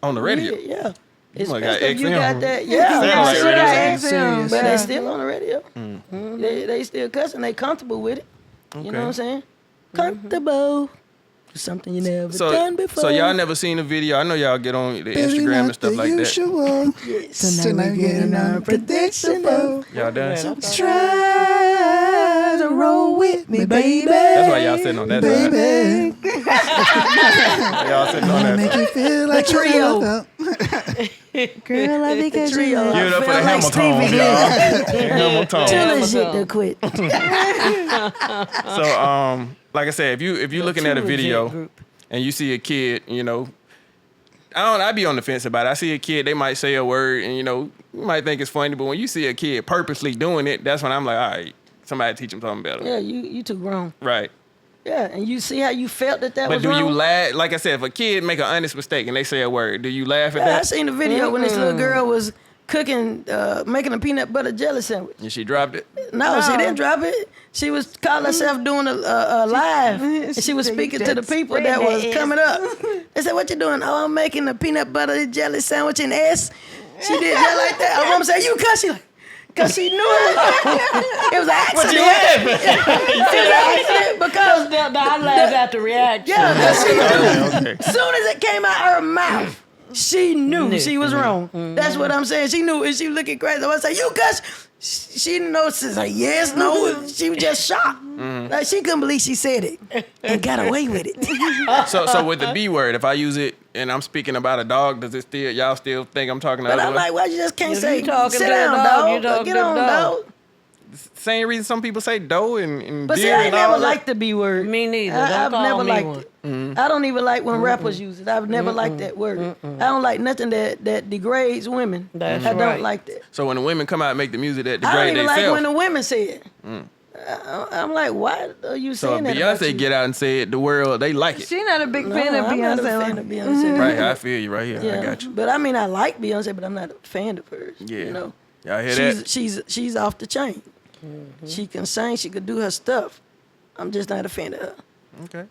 On the radio. Yeah. You must got Especially if you XM. got that. Yeah. Satellite she radio. got Serious. XM. But Yeah. they still on the radio. They still cussing. They comfortable with it. You know what I'm saying? Comfortable. Something you never done before. So y'all never seen a video. I know y'all get on the Instagram and stuff like that. Usual. Tonight we're getting unpredictable. Y'all done? Try to roll with me, baby. That's why y'all sitting on that side. Baby, Y'all sitting on that make side. you feel like trio. Girl, I think I trio. should. Give it up for the Feel like Hamiltones, y'all. Hamiltones. Tell this shit to quit. So, like I said, if you looking at a video and you see a kid, you know, I be on the fence about it. I see a kid, they might say a word, and you know, you might think it's funny, but when you see a kid purposely doing it, that's when I'm like, all right, somebody teach them something better. Yeah, you too grown. Right. Yeah, and you see how you felt that But was do wrong? you laugh? Like I said, if a kid make an honest mistake and they say a word, do you laugh at Yeah, I that? seen the video when this little girl was cooking, making a peanut butter jelly sandwich. And she dropped it. No, she didn't drop it. She was calling herself doing a live, and she was speaking to the people that was coming up. They said, "What you doing?" "Oh, I'm making a peanut butter jelly sandwich in S." She did just like that. Her mom said, "You cuss?" She like, cause she knew it was an accident. What you laughing? It was an accident because I laughed at the reaction. yeah, cause she knew. Okay. As soon as it came out her mouth, she knew she was wrong. That's what I'm saying. She knew, and she looking crazy. I say, "You cuss?" She didn't know. She's like, "Yes, no." She was just shocked. Like she couldn't believe she said it and got away with it. So with the B word, if I use it and I'm speaking about a dog, does it still y'all still think I'm talking But other I'm way? like, why you just can't If say, you talking "Sit to a down, dog, you dog. talking Get to a on, dog." dog." Same reason some people say dough and But see, deer I and ain't all never of that. liked the B word. Me neither. I've Don't call never me liked one. it. I don't even like when rappers use it. I've never liked that word. I don't like nothing that degrades women. That's I don't right. like that. So when the women come out and make the music that I don't degrade even like when themselves. the women say it. I'm like, why are you So if saying that? about Beyonce you? get out and say it, the world, they like it. She not a big No, fan of I'm not a Beyonce. fan of Beyonce. Right, I feel you right here. Yeah. I got you. But I mean, I like Beyonce, but I'm not a fan of hers. Yeah. You know, Y'all hear that? she's off the chain. She can sing. She could do her stuff. I'm just not a fan of her. Okay.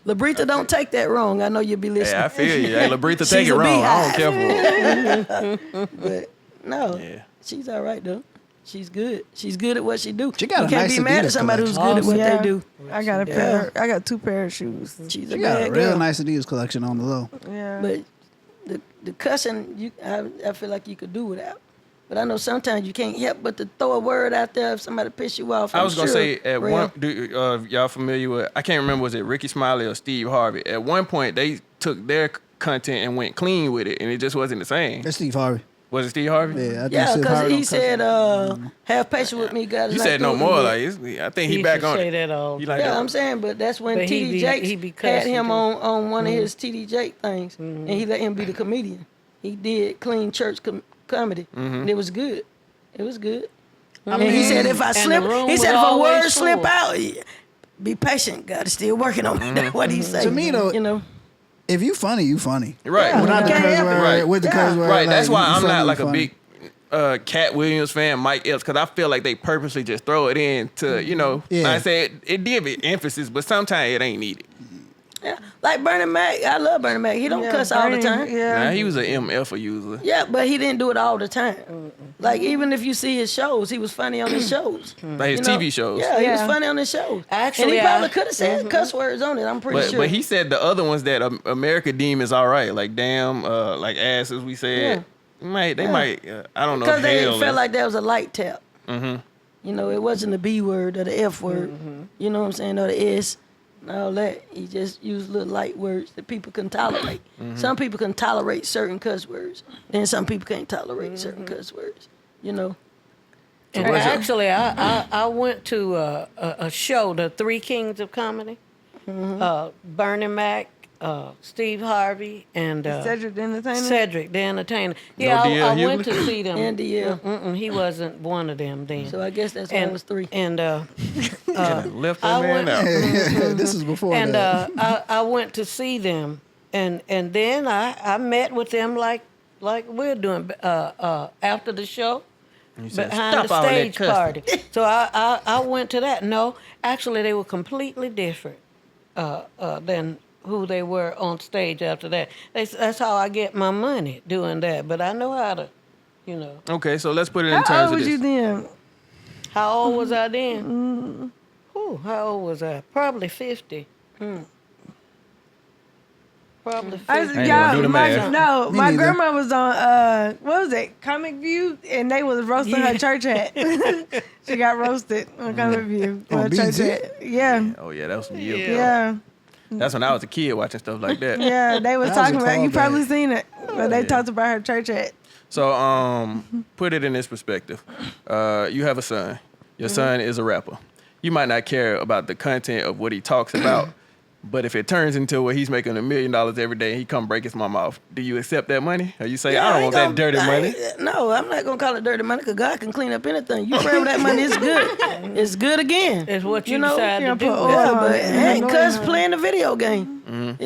Labritha, don't take that wrong. I know you'll be listening. Hey, I feel you. Hey, Labritha, take She's it a wrong. I beehive. don't care for her. But no, Yeah. she's all right though. She's good. She's good at what she do. She got you a can't nice be mad at Adidas somebody who's good at collection. what they do. I got a pair. I got 2 pair of shoes. She's She a got bad a real girl. nice Adidas collection on the low. Yeah. But the cussing, I feel like you could do without. But I know sometimes you can't help but to throw a word out there if somebody piss you off. I was gonna say at Rell. y'all familiar with? I can't remember, was it Ricky Smiley or Steve Harvey? At one point, they took their content and went clean with it, and it just wasn't the same. That's Steve Harvey. Was it Steve Harvey? Yeah, I think Yeah, Steve because Harvey he don't said, cuss. "Have patience with me, God." You said no more. Like I think he back should on say it. that all. You like Yeah, that? I'm saying, but that's when But TD he Jakes be had cussing him too. on one of his TD Jake things, and he let him be the comedian. He did clean church comedy, and it was good. It was good. And he said, if I And slip, the room he said, was if a word always slip full. out, be patient. God is still working on me. That's what he said. To me, though, you know. If you funny, you funny. Right. Yeah. Without the Can't curse help it. word, Right. with the curse word. Right. That's like, why you I'm funny, not you like a funny. big Cat Williams fan, Mike Epps, because I feel like they purposely just throw it in to, you know, Yeah. I said it did be emphasis, but sometimes it ain't needed. Yeah. Like Bernie Mac. I love Bernie Mac. He don't cuss all the time. Yeah. Now he was an MF user. Yeah, but he didn't do it all the time. Like, even if you see his shows, he was funny on his shows. Like his You know? TV shows. Yeah, he was Yeah. funny on his shows. Actually, and he I- probably could have said cuss words on it, I'm pretty But sure. but he said the other ones that America deem is all right, like damn, like ass as we said. They might I don't know. Because they hell felt is- like that was a light tap. You know, it wasn't the B word or the F word. You know what I'm saying? Or the S. And all that. He just used little light words that people can tolerate. Some people can tolerate certain cuss words. Then some people can't tolerate certain cuss words. You know? And actually, I went to a show, the Three Kings of Comedy. Bernie Mac, Steve Harvey, and Cedric the Entertainer. Cedric the Entertainer. Yeah, D.L. I went Hughley? to see them. And DL. He wasn't one of them then. So I guess that's why it was 3. And left I that man went- out. This is before and that. I went to see them, and then I met with them like we're doing after the show. said, Behind "Stop all the that stage cussing." party. So I went to that. No, actually they were completely different than who they were on stage after that. That's how I get my money, doing that. But I know how to, you know. Okay, so let's put it in How terms old of was this. you then? How old was I then? Ooh, how old was I? Probably 50. Probably 50. I ain't gonna do the math. No, Me my neither. grandma was on what was it? Comic View, and they was roasting her church hat. She got roasted on Comic View. On Her church BET? hat. Yeah, Oh yeah, that was some years ago. yeah, That's when I was a kid watching stuff like that. yeah. They was That was talking a about. You callback. probably seen it, but they talked about her church hat. So put it in this perspective. You have a son. Your son is a rapper. You might not care about the content of what he talks about, but if it turns into where he's making $1 million every day and he come break his mama off, do you accept that money? Or you say, I don't want that dirty money? No, I'm not going to call it dirty money because God can clean up anything. You pray with that money, it's good. It's good again. It's what you, know, decide you to know, do. put with oil it. Yeah, on but it and Aunt annoy cuss her. playing the video game. I'm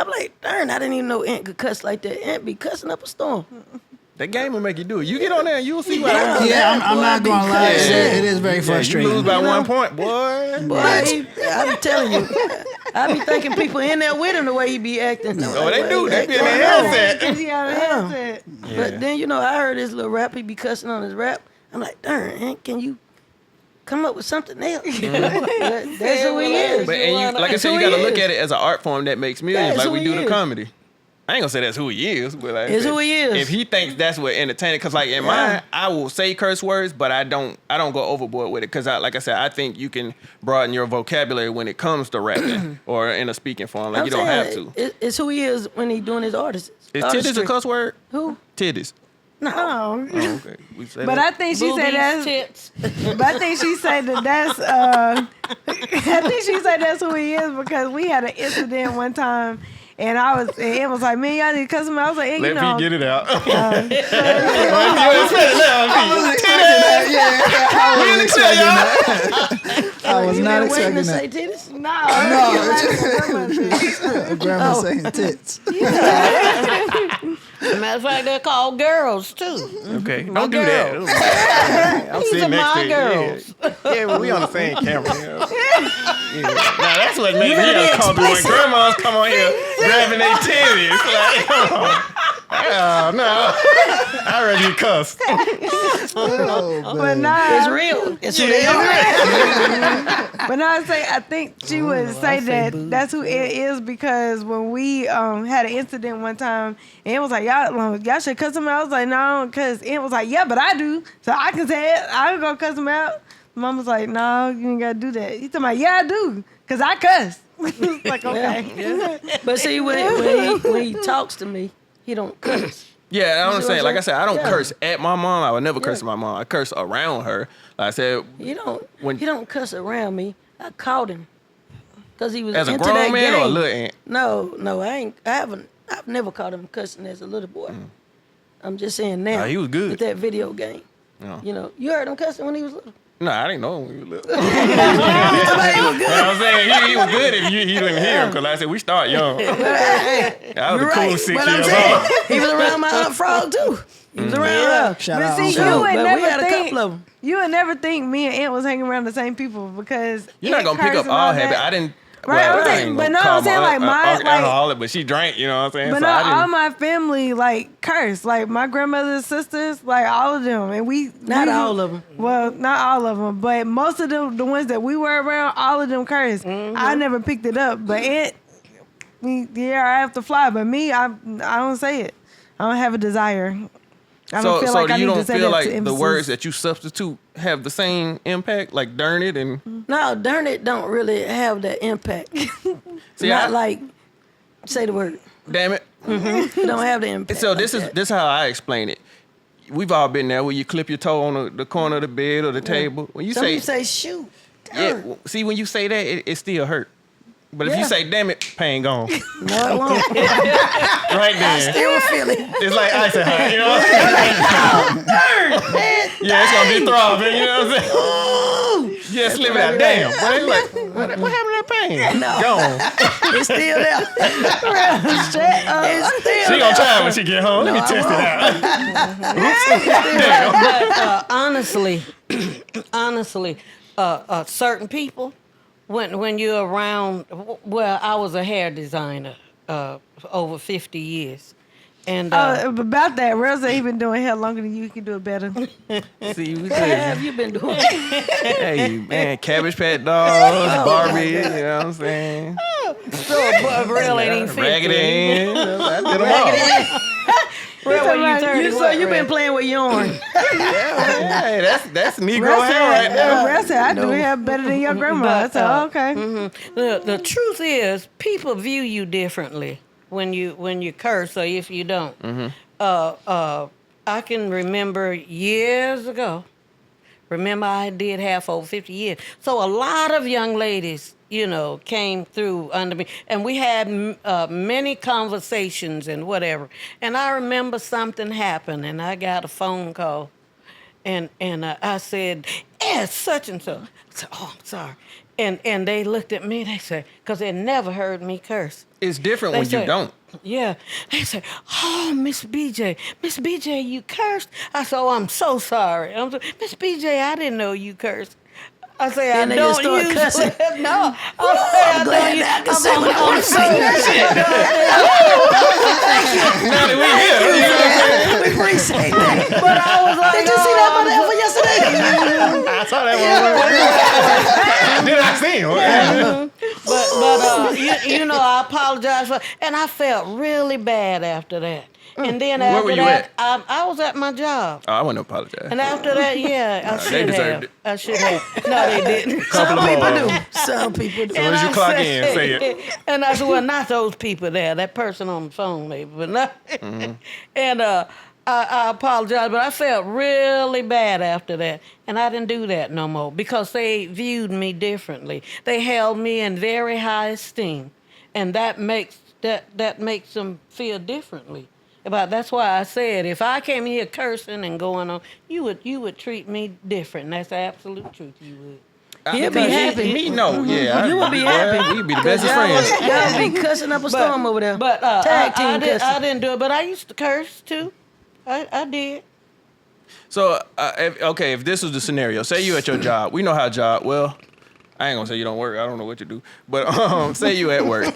like, darn, I didn't even know Aunt could cuss like that. Aunt be cussing up a storm. That game will make you do it. You get on there and you'll see what happens. Yeah, I'm not gonna lie. Yeah. It is very You frustrating. lose by 1 point, boy. Boy, I'm telling you. I be thinking people in there with him the way he be acting. Oh, they do. They be in their headset. She got a headset. But then, you know, I heard his little rap. He be cussing on his rap. I'm like, darn, Aunt, can you come up with something else? But that's who he is. But and you, like I said, you That's who got to he look is. at it as an art form that makes millions, That's like who we he do the is. comedy. I ain't gonna say that's who he is, but like I It's said, who he is. If he thinks that's what entertaining, because like in mine, I will say curse words, but I don't go overboard with it, because like I said, I think you can broaden your vocabulary when it comes to rapping or in a speaking form. Like I'm you don't have saying to. It's who he is when he doing his artists. Is titties a cuss word? Who? Titties. No. Oh, okay. We say But that. I think she said Boobies, that's. tits. But I think she said that's. I think she said that's who he is because we had an incident one time, and it was like, man, y'all need to cuss him out. I was like, hey, you Let know. me get it out. I was not Waiting expecting to say that. titties? No. Grandma saying tits. Matter of fact, they're called girls too. Okay, My don't do girls. that. I'm These sitting are next my to you. girls. Yeah, well, we on the same camera. Yeah. Now that's what makes me better be uncomfortable when explicit. grandmas come on here grabbing their titties. Like, come on. Oh, no. I already cussed. But nah, It's real. It's who they are. but now I think she would say that's who it is because when we had an incident one time, and it was like y'all should cuss him out. I was like no, because it was like yeah, but I do, so I can say it. I'm gonna cuss him out. Mom was like no, you ain't gotta do that. He's talking about yeah, I do, because I cuss. Like okay, But see, when he talks to me, he don't cuss. Yeah, I'm saying. Like I said, I don't Yeah. curse at my mom. I would never curse at my mom. I curse around her. Like I said, He don't cuss around me. I caught him because he was as a into grown that man game. or a little ant. No, I ain't. I've never caught him cussing as a little boy. I'm just saying now. Nah, he was good. With that video game. Yeah. You know, you heard him cussing when he was little. No, I didn't know him when he was little. You know what I'm saying? He was good if you didn't hear him. Because like I said, we start young. I was a cool 6 But I'm years saying, old. he was around my Aunt Frog too. He was around her. Shout but out. see, Uncle. you would But we had never a think couple of them. you would never think me and Aunt was hanging around the same people because You're not Aunt going to pick curse up and all that. habits. I didn't. Right, well, I'm I saying- ain't but gonna no, call I'm saying, my like, aunt my- an alcoholic, but she drank, you know what I'm saying? But So no, I didn't. all my family like curse, like my grandmother's sisters, like all of them, and Not all of them. Well, not all of them, but most of them, the ones that we were around, all of them curse. I never picked it up, but I have to fly. But me, I don't say it. I don't have a desire. I don't feel like I you need to don't say feel that like to the emphasis. words that you substitute have the same impact, like darn it and No, darn it, don't really have that impact. see, Not like say the word. damn it. It don't have the impact. So like this that. is how I explain it. We've all been there where you clip your toe on the corner of the bed or the table. When you Some say, people say shoot. yeah, Darn. see when you say that, it still hurt. But if you Yeah. say damn it, pain gone. No, it won't. Right then. Still feel it. It's like ice and hot, you know what I'm saying? Yeah, it's gonna be throbbing, you know what I'm saying? Yeah, slip it out. Damn. But they like, what happened to that pain? No. Gone. It's still there. It's still She there. gonna try it when she get home. Let me test it out. But honestly, certain people, when you're around, well, I was a hair designer over 50 years. And About that, Rell said he been doing hair longer than you. He can do it better. See, we What have you been doing? hey, man, Cabbage Patch Dolls, Barbie, you know what I'm saying? Rell ain't even 50. Raggedy Ann. I did them all. Rell, when you 30, So what, you been Rell? playing with yarn. Hey, that's Negro Rell hair right there. Rell said, I do hair better than your grandma. I said, oh, okay. The truth is, people view you differently when you curse or if you don't. I can remember years ago. Remember, I did hair for over 50 years. So a lot of young ladies, came through under me, and we had many conversations and whatever. And I remember something happened, and I got a phone call, and I said, such and so. I said, oh, I'm sorry. And they looked at me, they said, because they never heard me curse. It's different They when you said- don't. Yeah. They said, oh, Miss BJ, you cursed? I said, oh, I'm so sorry. Miss BJ, I didn't know you cursed. I say, Then I they just don't start use cussing. No. I glad say, I I can say what I don't wanna use Now that we here, you know what I'm saying? We appreciate that. But I was like, Did you see that motherfucker yesterday? I saw that one. Did I see him? But I apologize for, and I felt really bad after that. And then Where after were you that, at? I was at my job. Oh, I wouldn't apologize. And after that, I they should deserved have. it. I should have. No, they didn't. Couple of more. Some people do. As you clock in, say it. And I said, well, not those people there. That person on the phone, maybe, but not. And I apologize, but I felt really bad after that. And I didn't do that no more because they viewed me differently. They held me in very high esteem. And that makes them feel differently. That's why I said, if I came here cursing and going on, you would treat me different. And that's the absolute truth. You would. He'll be happy. Me, no. Yeah. You would be happy. We'd be the best of friends. Y'all be cussing up a storm over there. But Tag team I cussing. didn't do it. But I used to curse too. I did. So, if this was the scenario, say you at your job. We know how well, I ain't gonna say you don't work. I don't know what you do. But say you at work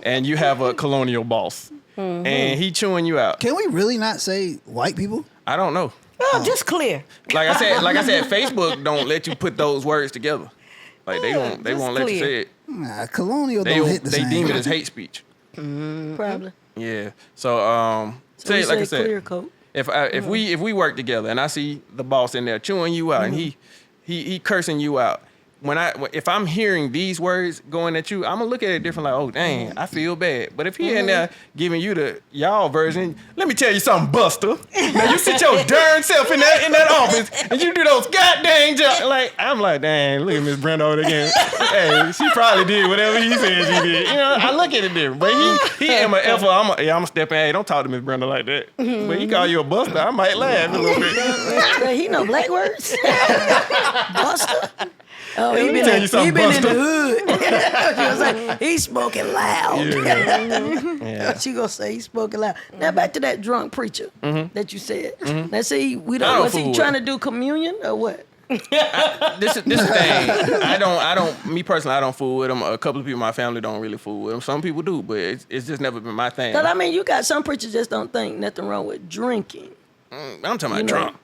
and you have a colonial boss. and he chewing you out. Can we really not say white people? I don't know. Oh, just clear. Like I said, Facebook don't let you put those words together. Like they won't let you say it. Nah, colonial don't hit the They same. deem it as hate speech. Probably. Yeah. So So we like I say said, clear coat. if we work together and I see the boss in there chewing you out and he cursing you out, if I'm hearing these words going at you, I'm gonna look at it different. Like, oh dang, I feel bad. But if he in there giving you the y'all version, let me tell you something, Buster. Now you sit your darn self in that office and you do those goddamn jobs. Like I'm like, dang, look at Miss Brenda over there again. Hey, she probably did whatever he said she did. You know, I look at it different. But he in my effort. I'm stepping. Hey, don't talk to Miss Brenda like that. But he call you a Buster, I might laugh a little bit. He know black words. Buster. Oh, Hey, he let me been tell in you something, the Buster. hood. She was like, he's smoking loud. Yeah. She gonna say he's smoking loud. Now back to that drunk preacher that you said. Now see, I don't was fool he with trying it. to do communion or what? This is the thing. I don't. Me personally, I don't fool with them. A couple of people in my family don't really fool with them. Some people do, but it's just never been my thing. Cause I mean, you got some preachers just don't think nothing wrong with drinking. I'm talking about You know, drunk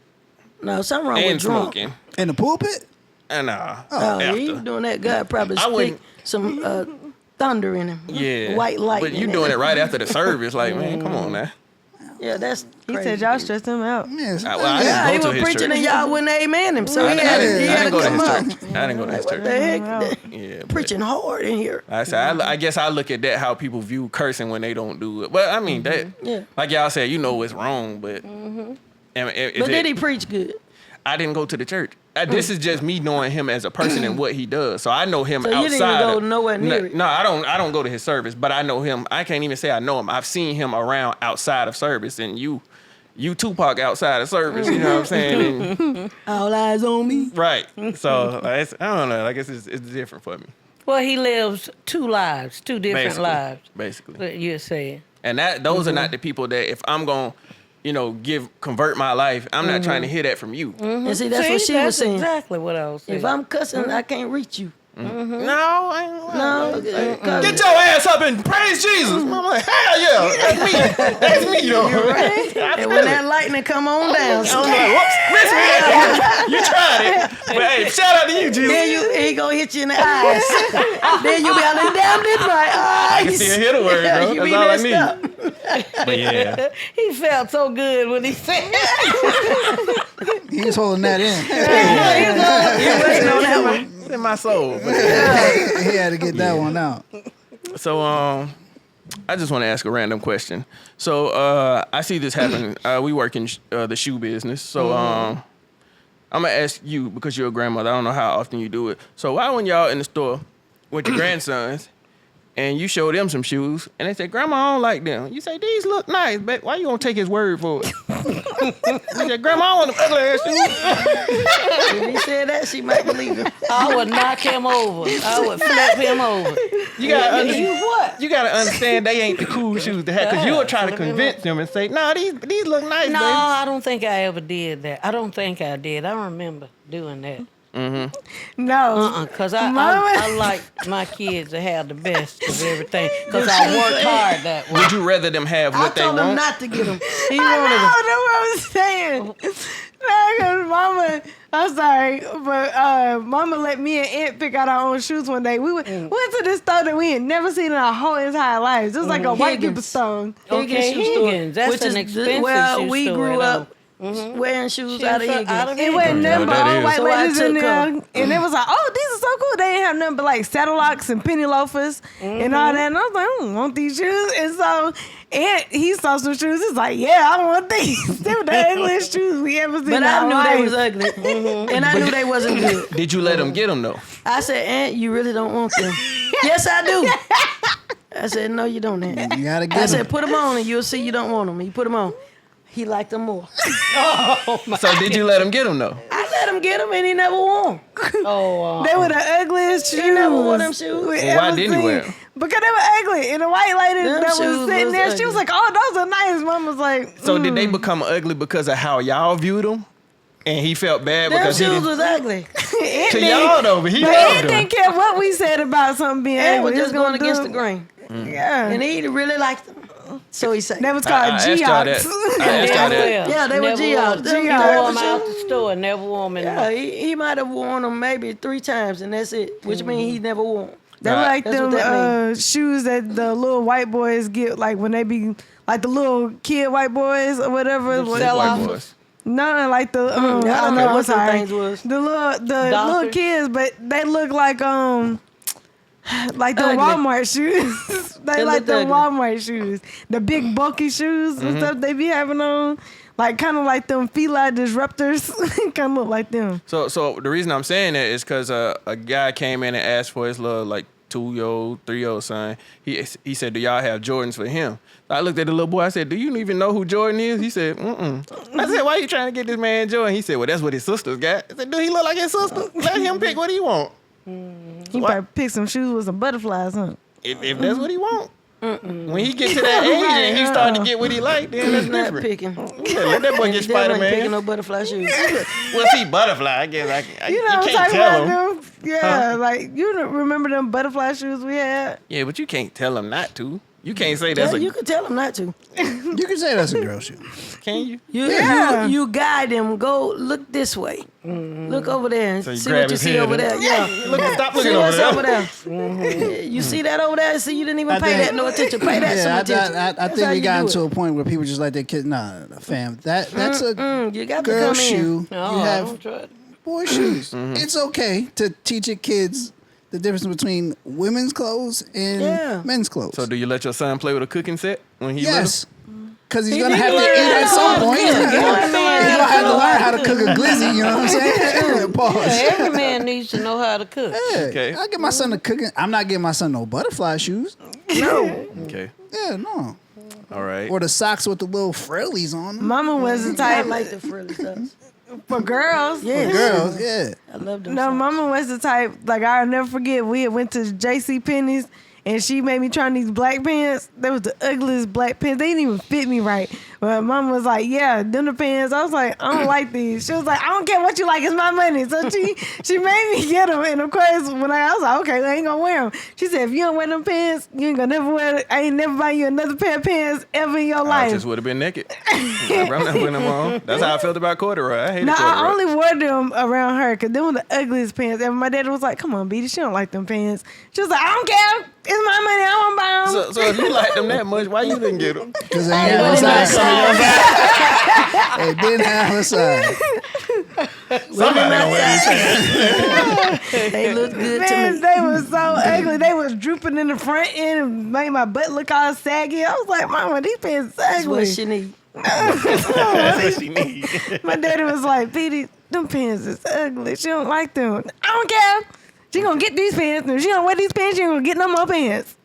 No, something wrong and with drunk. smoking. In the pulpit? And nah. Oh, after. he doing that. God probably I stick wouldn't- some thunder in him. Yeah. White light. But you doing it right after the service. Like, man, come on now. Yeah, that's He crazy. said y'all stressed him out. Yes. I Yeah, he didn't go was to his preaching church. and y'all wouldn't amen him. So I he had didn't to go to come his up. church. I didn't go to his What church. the heck? Yeah, but Preaching hard in here. I guess I look at that how people view cursing when they don't do it. Well, I mean that, Yeah. like y'all said, you know it's wrong, but and But did he preach good? I didn't go to the church. This is just me knowing him as a person and what he does. So I know him So you outside. didn't even go of- nowhere near it? No, I don't go to his service, but I know him. I can't even say I know him. I've seen him around outside of service, and you Tupac outside of service. You know what I'm saying? And- All eyes on me. right. So I don't know. I guess it's different for me. Well, he lives two lives, two different Basically. lives. Basically. What you're saying. And those are not the people that if I'm going to, convert my life, I'm not trying to hear that from you. And see, that's what she was saying. Exactly what I was saying. If I'm cussing, I can't reach you. No, I ain't. No, Get your ass up and praise Jesus. I'm like, hell yeah, that's me. That's me, though. right. I And feel when it. that lightning come on down, I'm like, whoops, miss me. You tried it. But hey, shout out to you, Jesus. then he gonna hit you in the eyes. Then you be like, damn it, my eyes. I can still hear the word, bro. You That's be all I messed need. up. But yeah. He felt so good when he said He was holding that in. You waiting on that one. It's in my soul. But He had to get that one out. So, I just want to ask a random question. So, I see this happen. We work in the shoe business. So, I'm going to ask you, because you're a grandmother, I don't know how often you do it. So, why when y'all in the store with your grandsons and you show them some shoes and they say, Grandma, I don't like them. You say, these look nice, but why you going to take his word for it? You say, Grandma, I want them ugly ass shoes. If he said that, she might believe him. I would knock him over. I would flip him over. You gotta what? You gotta understand they ain't the cool shoes to have, because you were trying to convince them and say, "No, these look nice, No, baby." I don't think I ever did that. I don't think I did. I remember doing that. No. Because Mama- I like my kids to have the best of everything. Because I worked hard that way. Would you rather them have I what they told him want? not to get him. He I wanted him. know, that's what I was saying. Because Mama, I'm sorry, but Mama let me and Aunt pick out our own shoes one day. We went to this store that we had never seen in our whole entire lives. It was like a white Higgins. people store. Okay, Higgins shoe store, Higgins. That's which an is expensive well, shoe we store grew at up wearing shoes out of Higgins. It wasn't nothing but that all is. white So I ladies in took there. her. And it was like, oh, these are so cool. They didn't have nothing but like saddle locks and penny loafers and all that. And I was like, I don't want these shoes. And so he saw some shoes. He's like, yeah, I want these. They were the ugliest shoes we ever seen. But in I our knew life. they was ugly. And I knew they wasn't good. Did you let them get them though? I said, Aunt, you really don't want them. Yes, I do. I said, no, you don't, Aunt. You gotta I get said, him. put them on and you'll see you don't want them. You put them on. He liked them more. So did you let them get them though? I let him get them and he never wore them. They were the ugliest shoes. He never wore them shoes. we Well, why ever didn't he seen. wear 'em? Because they were ugly. And the white lady Them that shoes was sitting was there, she ugly. was like, oh, those are nice. Mom was like, So did they become ugly because of how y'all viewed them, and he felt bad Them because he shoes didn't? was ugly. To y'all though, but he But loved he them. didn't care what we said about something being And ugly. was He just going gonna against do the grain. it. Yeah. And he really liked them. So he said. That was I called asked y'all that. Geox. I asked y'all that. Yeah, they were Never Geox. wore- Geox. wore them out the store, never wore them in Yeah, he might have worn them maybe 3 times, and that's it. Which means he never wore them. They like That's them what that shoes that the little white boys get, like when they be like the little kid white boys or whatever. Thick sell white off. boys. No, like the I don't know I'm what them sorry. things was. The little Dockers. kids, but they look like the Ugly. Walmart shoes. they like look the ugly. Walmart shoes, the big bulky shoes and stuff they be having on, like kind of like them Fila disruptors. Kind of look like them. So the reason I'm saying that is because a guy came in and asked for his little like 2-year-old, 3-year-old son. He said, "Do y'all have Jordans for him?" I looked at the little boy. I said, "Do you even know who Jordan is?" He said, "Mm." I said, "Why you trying to get this man Jordan?" He said, "Well, that's what his sisters got." I said, "Do he look like his sister? Let him pick what he want. He What? probably pick some shoes with some butterflies, huh? If that's what he want." When he get to that age and he start to get what he like, then that's He's not different. picking. Yeah, let that boy get He's definitely Spider-Man. picking no butterfly shoes. Well, see, butterfly. I guess You know you what I'm can't talking tell about him. them? Yeah, like you don't remember them butterfly shoes we had? Yeah, but you can't tell him not to. You can't say that's Yeah, a. you can tell him not to. You can say that's a girl shoe. Can you? You guide him. Go look this way. Look over there and So you see grab what you his see head over and- there. Yeah. Stop See looking over what's there. over there. You see that over there? See, you didn't even I pay think- that no attention. Pay that some Yeah, attention. I That's think how we you got do into it. a point where people just let their kids. Nah, fam. That's a You got to girl come in. shoe. No, You I have don't try it. boy shoes. Mm-hmm. It's okay to teach your kids the difference between women's clothes and Yeah. men's clothes. So do you let your son play with a cooking set when he's yes, because he's He gonna need have to to learn eat how at to some cook. point. Yeah, He's he gonna has to learn have to learn how to cook a glizzy. You know what I'm saying? Pause. Yeah, every man needs to know how to cook. Yeah, Okay. I get my son to cooking. I'm not getting my son no butterfly shoes. Okay. Yeah, no. All right. Or the socks with the little frillies on them. Mama was the I type like the frilly stuff. for girls. Yeah, Girls, yeah. I love them. No, socks. Mama was the type, like, I'll never forget, we had went to J.C. Penney's and she made me try on these black pants. They was the ugliest black pants. They didn't even fit me right. But Mama was like, yeah, them the pants. I was like, I don't like these. She was like, I don't care what you like. It's my money. So she made me get them. And of course, when I was like, okay, I ain't gonna wear them. She said, if you don't wear them pants, you ain't gonna never wear I ain't never buy you another pair of pants ever in your I life. just would have been naked. I'm not putting them on. That's how I felt about corduroy. I hated No, corduroy. I only wore them around her because them were the ugliest pants. And my daddy was like, come on, Beedie, she don't like them pants. She was like, I don't care. It's my money. I won't buy them. So if you like them that much, why you didn't get them? Because they had no size. They didn't have a size. Somebody don't wear these pants. They look good to Man, me. they was so ugly. They was drooping in the front end and made my butt look all saggy. I was like, Mama, these pants That's ugly. what she need. That's what she needs. My daddy was like, Beedie, them pants is ugly. She don't like them. I don't care. She gonna get these pants. And if she don't wear these pants, she ain't gonna get no more pants.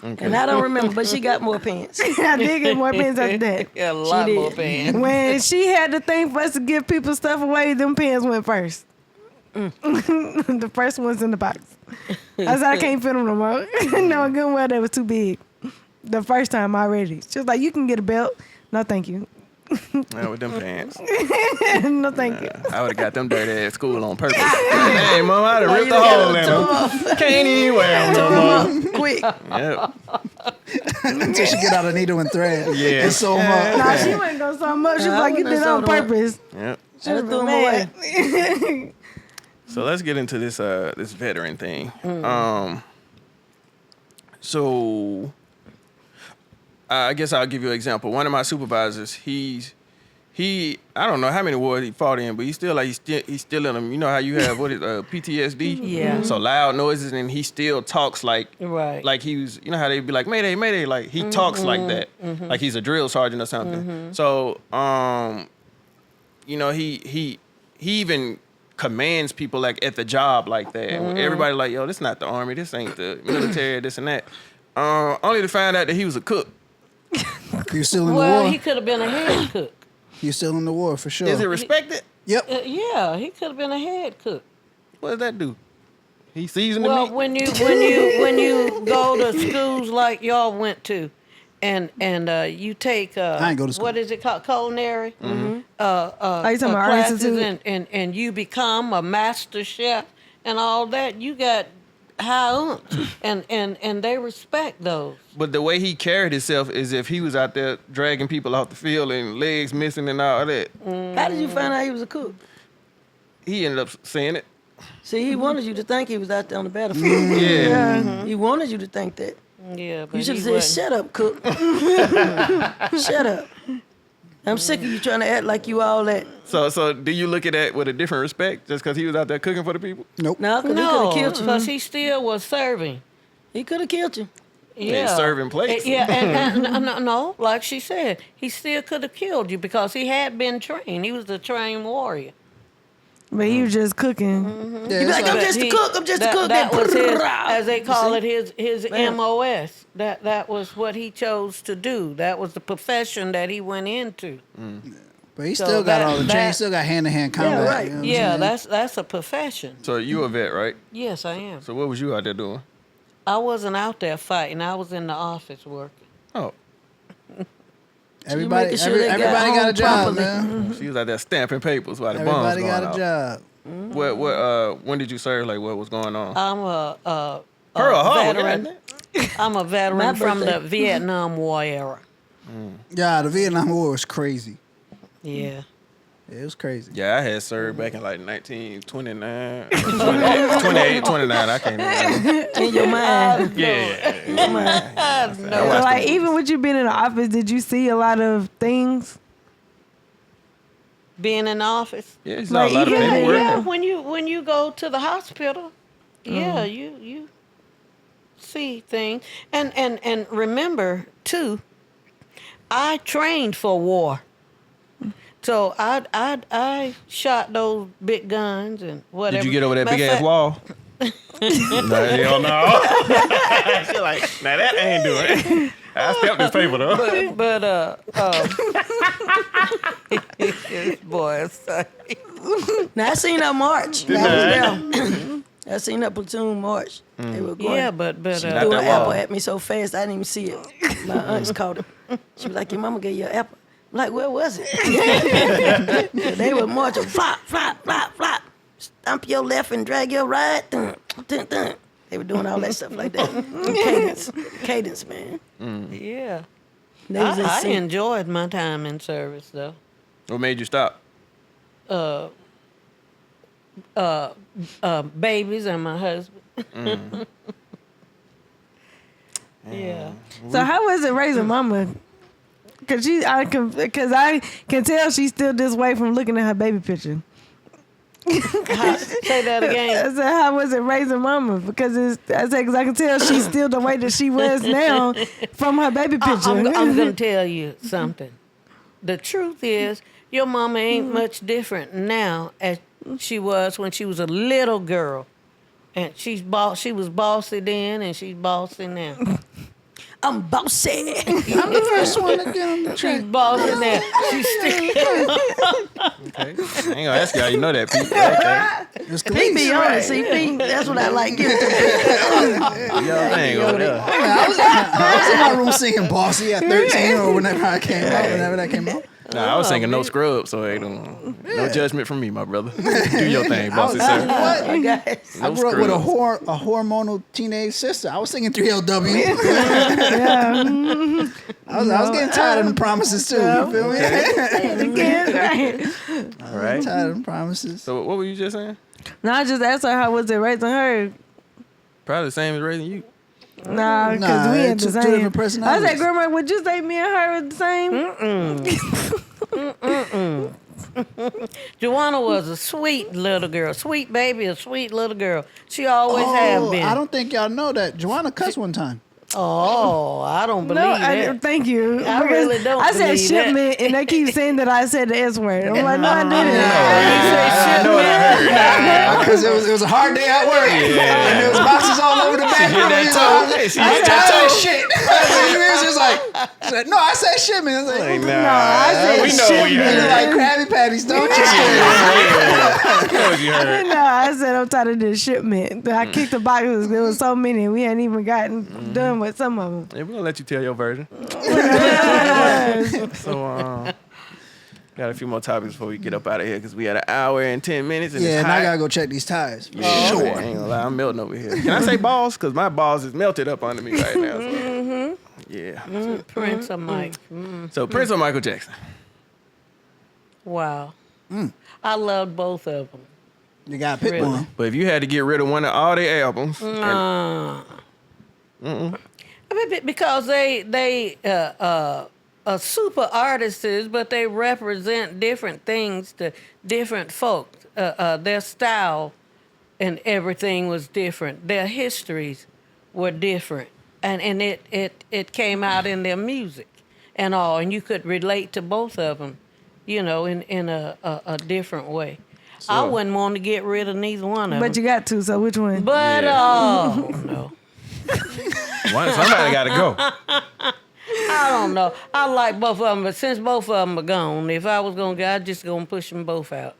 And I don't remember, but she got more pants. I did get more pants after that. Yeah, a lot did. more pants. When she had the thing for us to give people stuff away, them pants went first. The first ones in the box. I said, I can't fit them no more. No, good well, they was too big. The first time already. She was like, you can get a belt. No, thank you. Not with them pants. No, thank you. I would have got them dirty at school on purpose. Hey, Mom, I'd have ripped the hole in them. Can't even wear them no more. Quick. Yep. Until she get out a needle and thread. Yeah. And sew 'em up. Nah, she wasn't gonna so much. She was I like, you wouldn't did it have on sewed 'em up. purpose. Yep. I threw them away. Man. So let's get into this this veteran thing. So I guess I'll give you an example. One of my supervisors, he I don't know how many wars he fought in, but he's still in them. You know how you have PTSD? Yeah. So loud noises, and he still talks like Right. like he was. You know how they be like Mayday, Mayday. Like he talks like that, like he's a drill sergeant or something. So you know he even commands people like at the job like that. Everybody like, yo, this not the army, this ain't the military, this and that. Only to find out that he was a cook. You're still in the Well, war. he could have been a head cook. You're still in the war for sure. Is it respected? Yep. Yeah, he could have been a head cook. What does that do? He seasoned the Well, meat. when you go to schools like y'all went to, and you take I ain't go to school. what is it called, culinary? Are you talking about Art classes, Institute? and you become a master chef and all that. You got high and they respect those. But the way he carried himself is if he was out there dragging people off the field and legs missing and all that. How did you find out he was a cook? He ended up saying it. See, he wanted you to think he was out there on the battlefield. Yeah. He wanted you to think that. Yeah, but You should he have said, wasn't. shut up, cook. Shut up. I'm sick of you trying to act like you all that. So do you look at that with a different respect just because he was out there cooking for the people? Nope. No, because he could No, have killed you. because he still was serving. He could have killed you. Yeah, serving plates. Yeah, and no, like she said, he still could have killed you because he had been trained. He was a trained warrior. But he was just cooking. Yeah, You be like, I'm But just a cook. I'm just a cook. That was his, Brrrah. as they call it, his Bam. MOS. That was what he chose to do. That was the profession that he went into. but he So still got all the that- training. Still got hand-to-hand combat. right. you know what I'm Yeah, saying? that's a profession. So you a vet, right? Yes, I am. So what was you out there doing? I wasn't out there fighting. I was in the office working. Oh, Everybody, making sure they got everybody got a home job, properly. man. she was out there stamping papers while the bombs Everybody going got a off. job. When did you serve? Like what was going on? I'm a Pearl Harbor, veteran. goddamn. I'm a My veteran from birthday. the Vietnam War era. Yeah, the Vietnam War was crazy. Yeah. It was crazy. Yeah, I had served back in like 1929, 28, 29. I can't remember. In your mind. Yeah. So like even with you being in the office, did you see a lot of things? Being in the office. Yeah, it's not a lot of yeah, paperwork. Yeah, when you go to the hospital, yeah, you see things. And remember too, I trained for war. So I shot those big guns and whatever. Did you get over that Matter big of ass fact, wall? No, hell no. She like, now that ain't doing it. I stepped this paper though. But boy, sorry. Now I seen that march. I was there. I seen that platoon march. They were going. Yeah, but Not Threw that an wall. apple at me so fast I didn't even see it. My aunts caught it. She was like, "Your mama gave you an apple." I'm like, where was it? They were marching, flop, flop, flop, flop. Stomp your left and drag your right. Dun, dun, dun. They were doing all that stuff like that. Cadence, man. yeah. They was in I sync. enjoyed my time in service though. What made you stop? Babies and my husband. Yeah. So how was it raising mama? Cause I can tell she's still this way from looking at her baby picture. Say that again. I said, how was it raising mama? Because I can tell she's still the way that she was now from her baby picture. I'm gonna tell you something. The truth is, your mama ain't much different now as she was when she was a little girl, and she was bossy then, and she's bossy now. I'm bossy. I'm the first one to get on the She's train. bossy now. She's still. Okay. I ain't gonna ask you how you know that, Pete. Okay. It's Pete be on it, see, Pete. That's what I like. Give it to Pete. Yo, I ain't over there. I was in my room singing Bossy at 13 or whenever I came out, whenever that came out. Nah, I was singing No Scrub, so ain't no judgment from me, my brother. Do your thing, bossy What? sir. Guys. I grew up with a hormonal teenage sister. I was singing 3LW. I was getting tired of the promises too. You feel me? All right. Tired of the promises. So what were you just saying? No, I just asked her how was it raising her. Probably the same as raising you. Nah, because Nah, we ain't it's the two same. different I personalities. said, Grandma, would you say me and her are the same? Joanna was a sweet little girl, sweet baby, a sweet little girl. She always have been. I don't think y'all know that. Joanna cussed one time. Oh, I don't believe No, that. thank you. I Because really don't I said believe that. shipment, and they keep saying that I said the S word. I'm like, no, I didn't. I know what I heard. Because it was a hard day at work. And there was boxes all over the back. hit that toe. Hey, she hit that toe. Shit. It was just like, no, I said shipment. I was like, Like, No, I said we know what you you heard. like Krabby Patties, don't you? We know what you heard. No, I said I'm tired of this shipment. I kicked the boxes. There was so many. We hadn't even gotten done with some of them. Yeah, we're gonna let you tell your version. So, Got a few more topics before we get up out of here because we had an hour and 10 minutes. And Yeah, it's and hot. I gotta go check these tires. Yeah, Sure. I ain't gonna lie, I'm melting over here. Can I say balls? Because my balls is melted up under me right now. So. Yeah. Prince or Mike. So Prince or Michael Jackson? Wow. I loved both of them. You gotta pick Really? one. But if you had to get rid of one of all their albums, Because they are super artists, but they represent different things to different folks. Their style and everything was different. Their histories were different, and it came out in their music and all, and you could relate to both of them, in a different way. I wouldn't want to get rid of neither one of them. But you got to, so which one? But no. somebody got to go. I don't know. I like both of them, but since both of them are gone, if I was gonna go, I'd just gonna push them both out.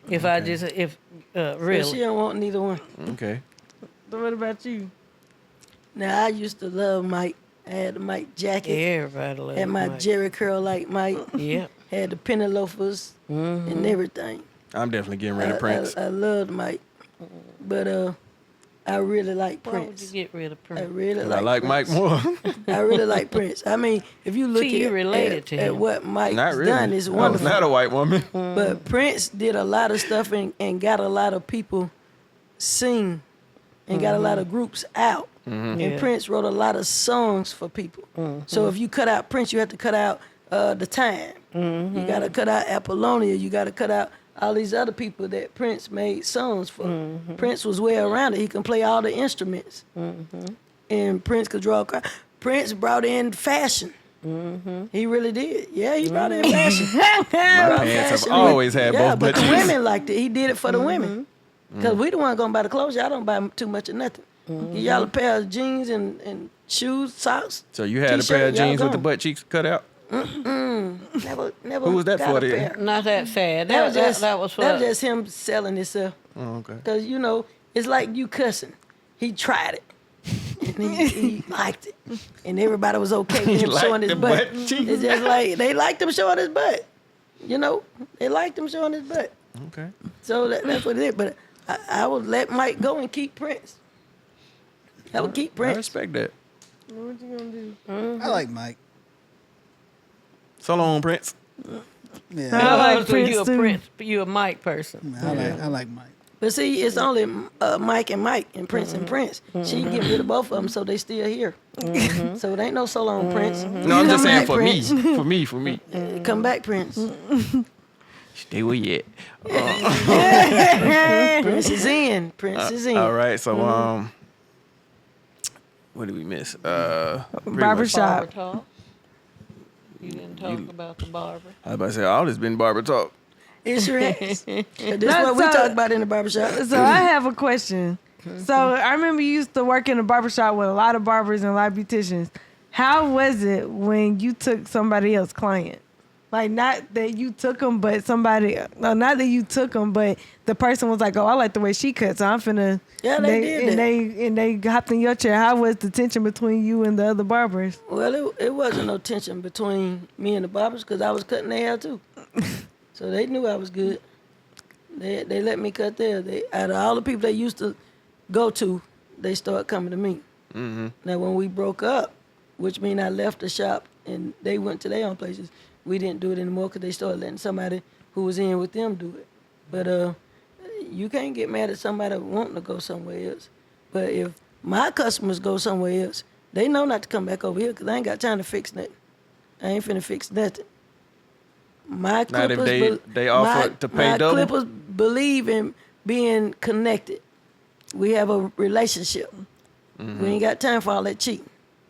Really. She don't want neither one. Okay. So what about you? Now, I used to love Mike. I had the Mike jacket. Everybody loves Had my Mike. Jerry curl like Mike. Yeah. Had the penny loafers and everything. I'm definitely getting rid of Prince. I loved Mike. But I really like Why would Prince. you get rid of I Prince? really I like Mike Prince. more. I really like Prince. I mean, if you look See, you related to at him. what Mike's Not really. done, it's I was wonderful. not a white woman. But Prince did a lot of stuff and got a lot of people sing and got a lot of groups out. And Yeah. Prince wrote a lot of songs for people. So if you cut out Prince, you have to cut out The Time. You got to cut out Apollonia. You got to cut out all these other people that Prince made songs for. Prince was well rounded. He can play all the instruments. And Prince could draw a crowd. Prince brought in fashion. He really did. Yeah, he brought in fashion. My pants have always had Yeah, both but butt the cheeks. women liked it. He did it for the women. Because we the one going to buy the clothes. Y'all don't buy too much of nothing. Give y'all a pair of jeans and shoes, socks. So you had a T-shirt, pair of y'all jeans with the gone. butt cheeks cut out? Never Who was that got for a then? pair. Not that sad. That was just that was for that was just him selling himself. Oh, okay. Because, it's like you cussing. He tried it. And he liked it. And everybody was okay with him liked showing his the butt. butt cheeks. It's just like, they liked him showing his butt. They liked him showing his butt. Okay. So that's what it is. But I would let Mike go and keep Prince. I would keep I Prince. respect that. What you gonna do? I like Mike. So long, Prince. Yeah, I like so Prince you a too. Prince, you a Mike person. I like Mike. But see, it's only Mike and Prince and Prince. She get rid of both of them, so they still here. So it ain't no so long, Prince. No, I'm just Come saying back, for Prince. me. For me. Come back, Prince. Stay where you at. Prince is in. Prince is in. All right, so what did we miss? Pretty much- Barbershop. Barber talk. You didn't talk about the barber. I was about to say all this been barber talk. Insurance. This is That's what we so- talk about in the barbershop. So I have a question. So I remember you used to work in a barbershop with a lot of barbers and a lot of beauticians. How was it when you took somebody else's client? Like, not that you took them, but not that you took them, but the person was like, oh, I like the way she cuts, so I'm finna. Yeah, they did that. And they hopped in your chair. How was the tension between you and the other barbers? Well, it wasn't no tension between me and the barbers because I was cutting their hair too. So they knew I was good. They let me cut theirs. Out of all the people they used to go to, they started coming to me. Now, when we broke up, which means I left the shop and they went to their own places, we didn't do it anymore because they started letting somebody who was in with them do it. But you can't get mad at somebody wanting to go somewhere else. But if my customers go somewhere else, they know not to come back over here because I ain't got time to fix nothing. I ain't finna fix nothing. My Not if clippers, they offer to pay my double? clippers believe in being connected. We have a relationship. We ain't got time for all that cheating.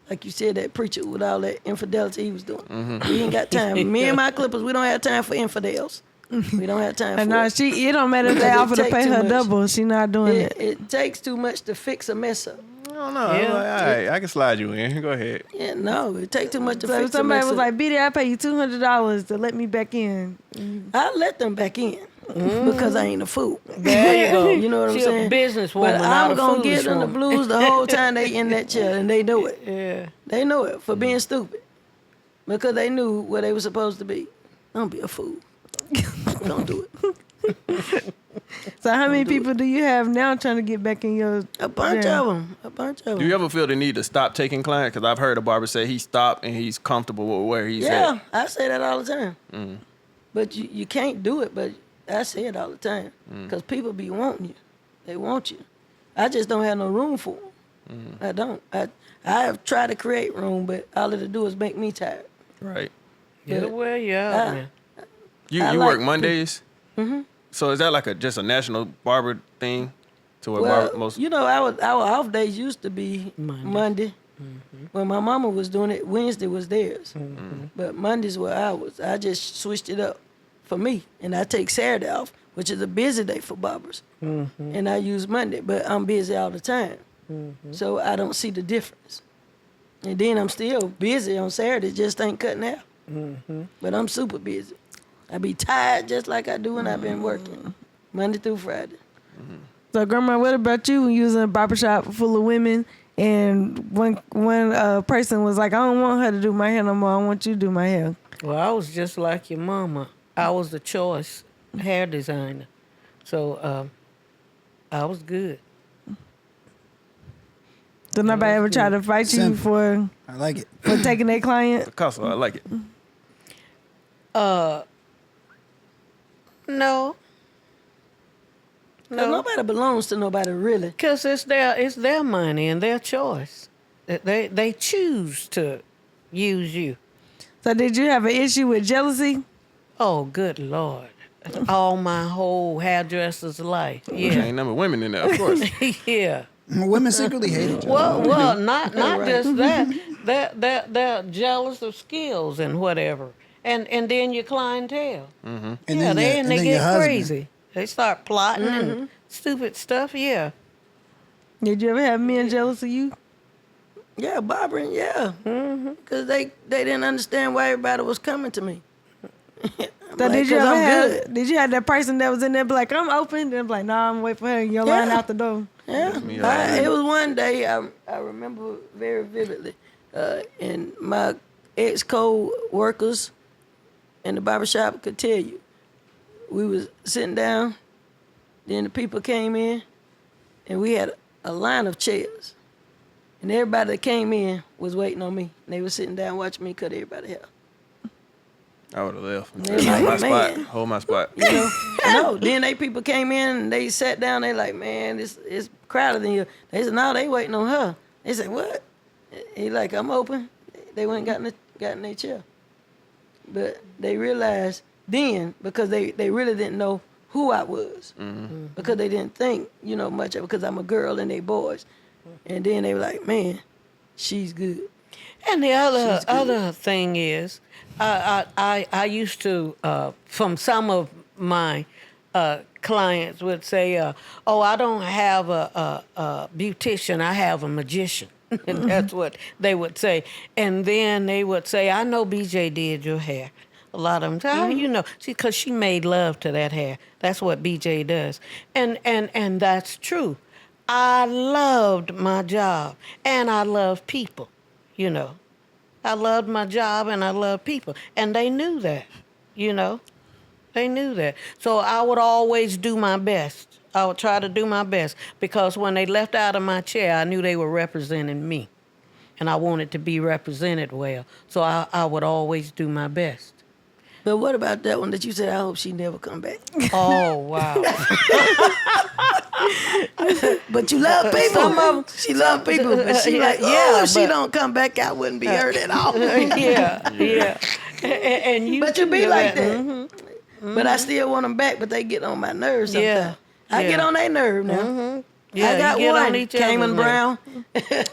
Like you said, that preacher with all that infidelity he was doing. We ain't got time. Me and my clippers, we don't have time for infidels. We don't have time for And no, it. it don't matter if they Because it offer to take pay too her much. double. She not doing it. It takes too much to fix a mess up. I don't know. I'm like, all right, I can slide you in. Go ahead. Yeah, no, it takes too much to So if fix a somebody mess was up. like, Beedie, I pay you $200 to let me back in. I let them back in because I ain't a fool. There you go. You know what I'm She saying? a businesswoman, But not I'm a gonna foolish give them the woman. blues the whole time they in that chair, and they know it. Yeah. They know it for being stupid because they knew where they were supposed to be. Don't be a fool. Don't do it. So how many people do you have now trying to get back in your? A bunch of them. A bunch of them. Do you ever feel the need to stop taking clients? Because I've heard a barber say he stopped and he's comfortable with where he's Yeah, at. I say that all the time. But you can't do it, but I say it all the time. Because people be wanting you. They want you. I just don't have no room for them. I don't. I have tried to create room, but all it'll do is make me tired. Right. Yeah, well, yeah, man. You I work like Mondays? Mm-hmm. So is that like just a national barber thing? To where Well, most... you know, our off days used to be Monday. When my mama was doing it, Wednesday was theirs. But Mondays were ours. I just switched it up for me. And I take Saturday off, which is a busy day for barbers. And I use Monday, but I'm busy all the time. So I don't see the difference. And then I'm still busy on Saturday, just ain't cutting out. But I'm super busy. I be tired just like I do when I've been working Monday through Friday. So, Grandma, what about you when you was in a barbershop full of women and one person was like, I don't want her to do my hair no more. I want you to do my hair. Well, I was just like your mama. I was the choice hair designer. So I was good. Did nobody ever try to fight you Simple. I like it. for taking their client? Cussin, I like it. No. Because nobody belongs to nobody, really. Because it's their money and their choice. They choose to use you. So did you have an issue with jealousy? Oh, good Lord. All my whole hairdresser's life. Yeah. Ain't number women in there, of course. Yeah. Women secretly hate each other. Well, not just that. They're jealous of skills and whatever. And then your clientele. And Yeah, then they your get husband. crazy. They start plotting and stupid stuff, yeah. Did you ever have men jealous of you? Yeah, barbering, yeah. Because they didn't understand why everybody was coming to me. So like, did you 'cause ever I'm have? good. Did you have that person that was in there be like, I'm open? Then be like, nah, I'm waiting for her. Your line Yeah. out the door. Yeah, me all right. it was one day I remember very vividly, and my ex-co-workers in the barbershop could tell you. We was sitting down, then the people came in, and we had a line of chairs, and everybody that came in was waiting on me. And they were sitting down watching me cut everybody's hair. I would have left. They like, my spot. man. Hold my spot. You know, no. Then they people came in and they sat down. They like, man, it's crowded in here. They said, no, they waiting on her. They said, what? He like, I'm open. They went and got in their chair. But they realized then, because they really didn't know who I was, because they didn't think, much of it, because I'm a girl and they boys. And then they were like, man, she's good. And the other thing is, I used to, from some of my clients would say, oh, I don't have a beautician, I have a magician. And that's what they would say. And then they would say, I know BJ did your hair. A lot of them say, how do you know? See, because she made love to that hair. That's what BJ does. And that's true. I loved my job, and I love people, I loved my job, and I loved people. And they knew that, They knew that. So I would always do my best. I would try to do my best, because when they left out of my chair, I knew they were representing me. And I wanted to be represented well. So I would always do my best. But what about that one that you said, I hope she never come back? Oh, wow. But you love people. Some of 'em- She love people, but she like, yeah, if she but- don't come back, I wouldn't be hurt at all. yeah. And you But you can be do like that. that. But I still want them back, but they get on my nerves sometimes. Yeah, I yeah. get on their nerve now. Yeah, I got you get one, on each other's Cayman nerves. Brown.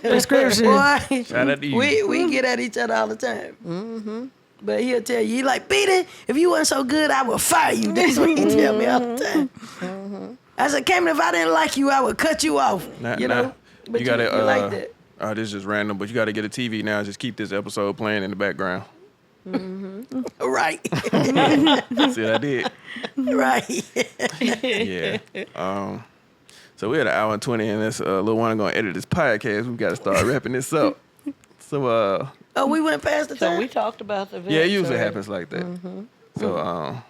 Prescription. Boy, Shout out to you. we get at each other all the time. But he'll tell you, he like, Beedie, if you weren't so good, I would fire you. That's what he tell me all the time. I said, Cayman, if I didn't like you, I would cut you off. Nah, you know? But you gotta, you like that. this is just random, but you got to get a TV now. Just keep this episode playing in the background. Right. See what I did? Right. Yeah. So we had an hour and 20, and this little one going to edit this podcast. We got to start wrapping this up. So, Oh, we went past the So time? we talked about the yeah, it vets usually already. happens like that. So,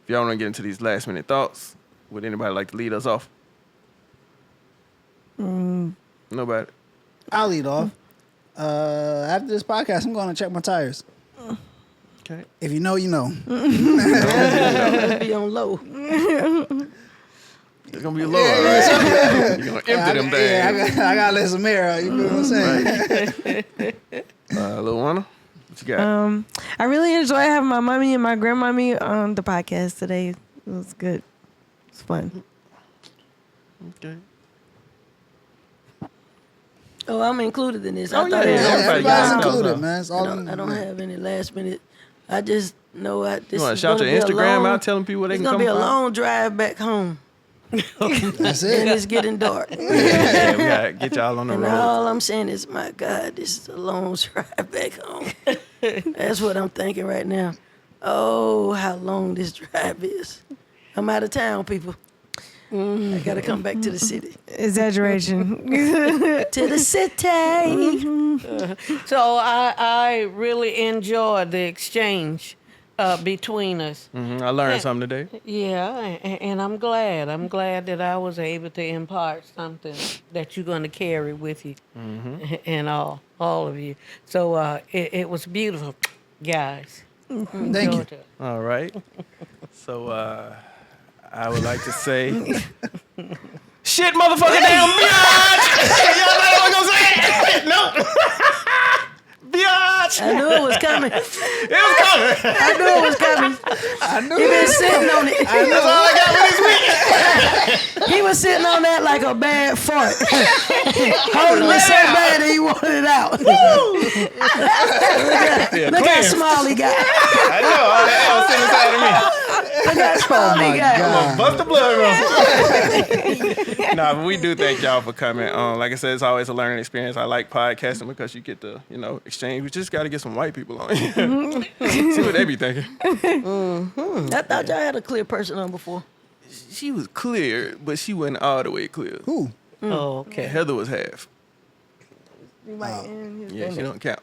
if y'all want to get into these last minute thoughts, would anybody like to lead us off? Nobody. I'll lead off. After this podcast, I'm going to check my tires. Okay. If you know, you know. Let's be on low. It's gonna be low, right? You're gonna empty them things. I got to let some air out. You know what I'm saying? Little Anna, what you got? I really enjoy having my mommy and my grandmommy on the podcast today. It was good. It's fun. Okay. Oh, I'm included in this. Oh, I thought yeah. Everybody's Yeah. included, Yeah. man. It's all I don't have any last minute. I just know this You want to is shout gonna your be a Instagram long, out, telling people where they It's can gonna come be a from? long drive back home, That's and it. it's getting dark. Yeah, we gotta get y'all on the And road. all I'm saying is, my God, this is a long drive back home. That's what I'm thinking right now. Oh, how long this drive is. I'm out of town, people. I gotta come back to the city. Exaggeration. To the city. So I really enjoyed the exchange between us. I learned something today. Yeah, and I'm glad. I'm glad that I was able to impart something that you're going to carry with you, and all of you. So it was beautiful, guys. Thank you. All right. So I would like to say, shit, motherfucker, damn biatch! Y'all know what I'm gonna say? No. Biatch! I knew it was coming. It was coming. I knew it was coming. He been sitting on it. That's all I got for this week. He was sitting on that like a bad fart. Holding it so bad that he wanted it out. Look how small he got. I know, all that L sitting inside of me. Look how small he got. Bust the blood room. Nah, but we do thank y'all for coming. Like I said, it's always a learning experience. I like podcasting because you get to, exchange. We just got to get some white people on here. See what they be thinking. I thought y'all had a clear person on before. She was clear, but she wasn't all the way clear. Who? Oh, okay. Heather was half. Yeah. Yeah, she don't count.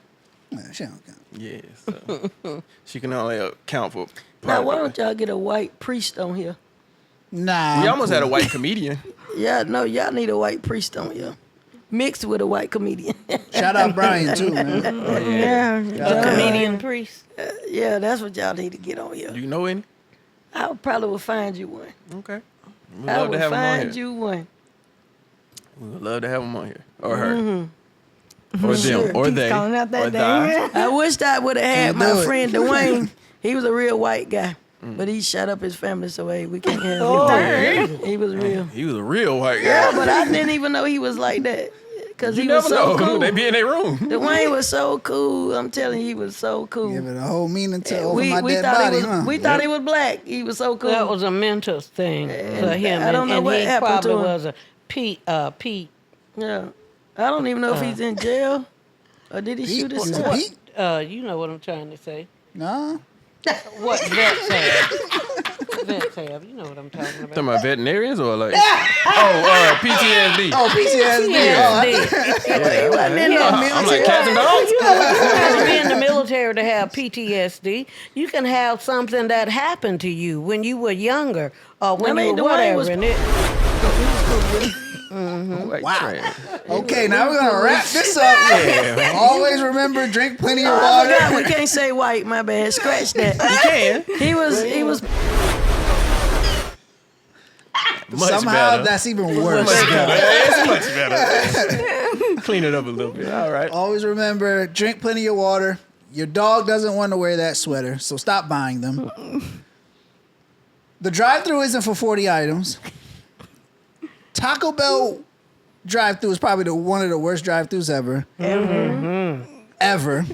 Man, she don't count. Yeah, so she can only account for. Now, why don't y'all get a white priest on here? Nah. We almost had a white comedian. Yeah, no, y'all need a white priest on here. Mixed with a white comedian. Shout out Brian, too, man. A comedian priest. Yeah, that's what y'all need to get on here. Do you know any? I probably will find you one. Okay. We'd I love to will have him on find here. you one. We would love to have him on here. Or her. Mm-hmm. Or Sure. them. Or Keep they. calling out that or thy. name. I wished I would have had Can't my do it. friend Dwayne. He was a real white guy. But he shut up his family, so hey, we can't have him. He was real. He was a real white guy. Yeah, but I didn't even know he was like that. Because You he was never so know. cool. They be in their room. Dwayne was so cool. I'm telling you, he was so cool. Give it a whole meaning to over we my dead thought body, he was, huh? we thought he was black. He was so cool. That was a mental thing for him. I don't know and what he happened to probably him. was a Pete. Yeah. I don't even know if he's in jail or did he shoot Pete? himself. Pete? You know what I'm trying to say. Nah. What vets have? Vets have. You know what I'm talking about. Talking about veterinarians or like? PTSD. Oh, PTSD. PTSD. I'm like cats and dogs. You don't have to be in the military to have PTSD. You can have something that happened to you when you were younger or when you were Dwayne whatever. was- And it, Wow. Okay, now we're gonna wrap this up. Yeah. Always remember, drink plenty of water. God, we can't say white, my bad. Scratch that. You can. He was Much Somehow better. that's even worse. It's much better. Clean it up a little bit. All right. Always remember, drink plenty of water. Your dog doesn't want to wear that sweater, so stop buying them. The drive-thru isn't for 40 items. Taco Bell drive-thru is probably one of the worst drive-thrus ever. Ever.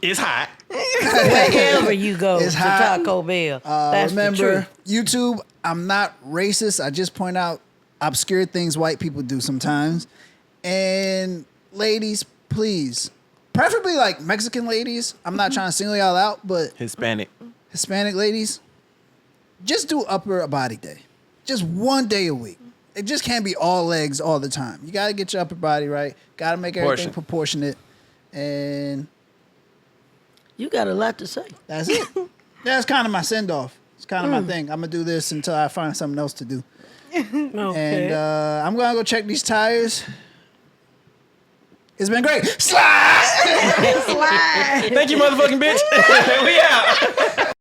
It's hot. wherever you go It's to hot. Taco Bell. That's Remember, the truth. YouTube, I'm not racist. I just point out obscure things white people do sometimes. And ladies, please, preferably like Mexican ladies. I'm not trying to single y'all out, but Hispanic. Hispanic ladies, just do upper body day. Just one day a week. It just can't be all legs all the time. You got to get your upper body right. Got to make everything proportionate. And You got a lot to say. that's it. That's kind of my send-off. It's kind of my thing. I'm gonna do this until I find something else to do. Okay. And I'm gonna go check these tires. It's been great. Slide. Slide. Thank you, motherfucking bitch. We out.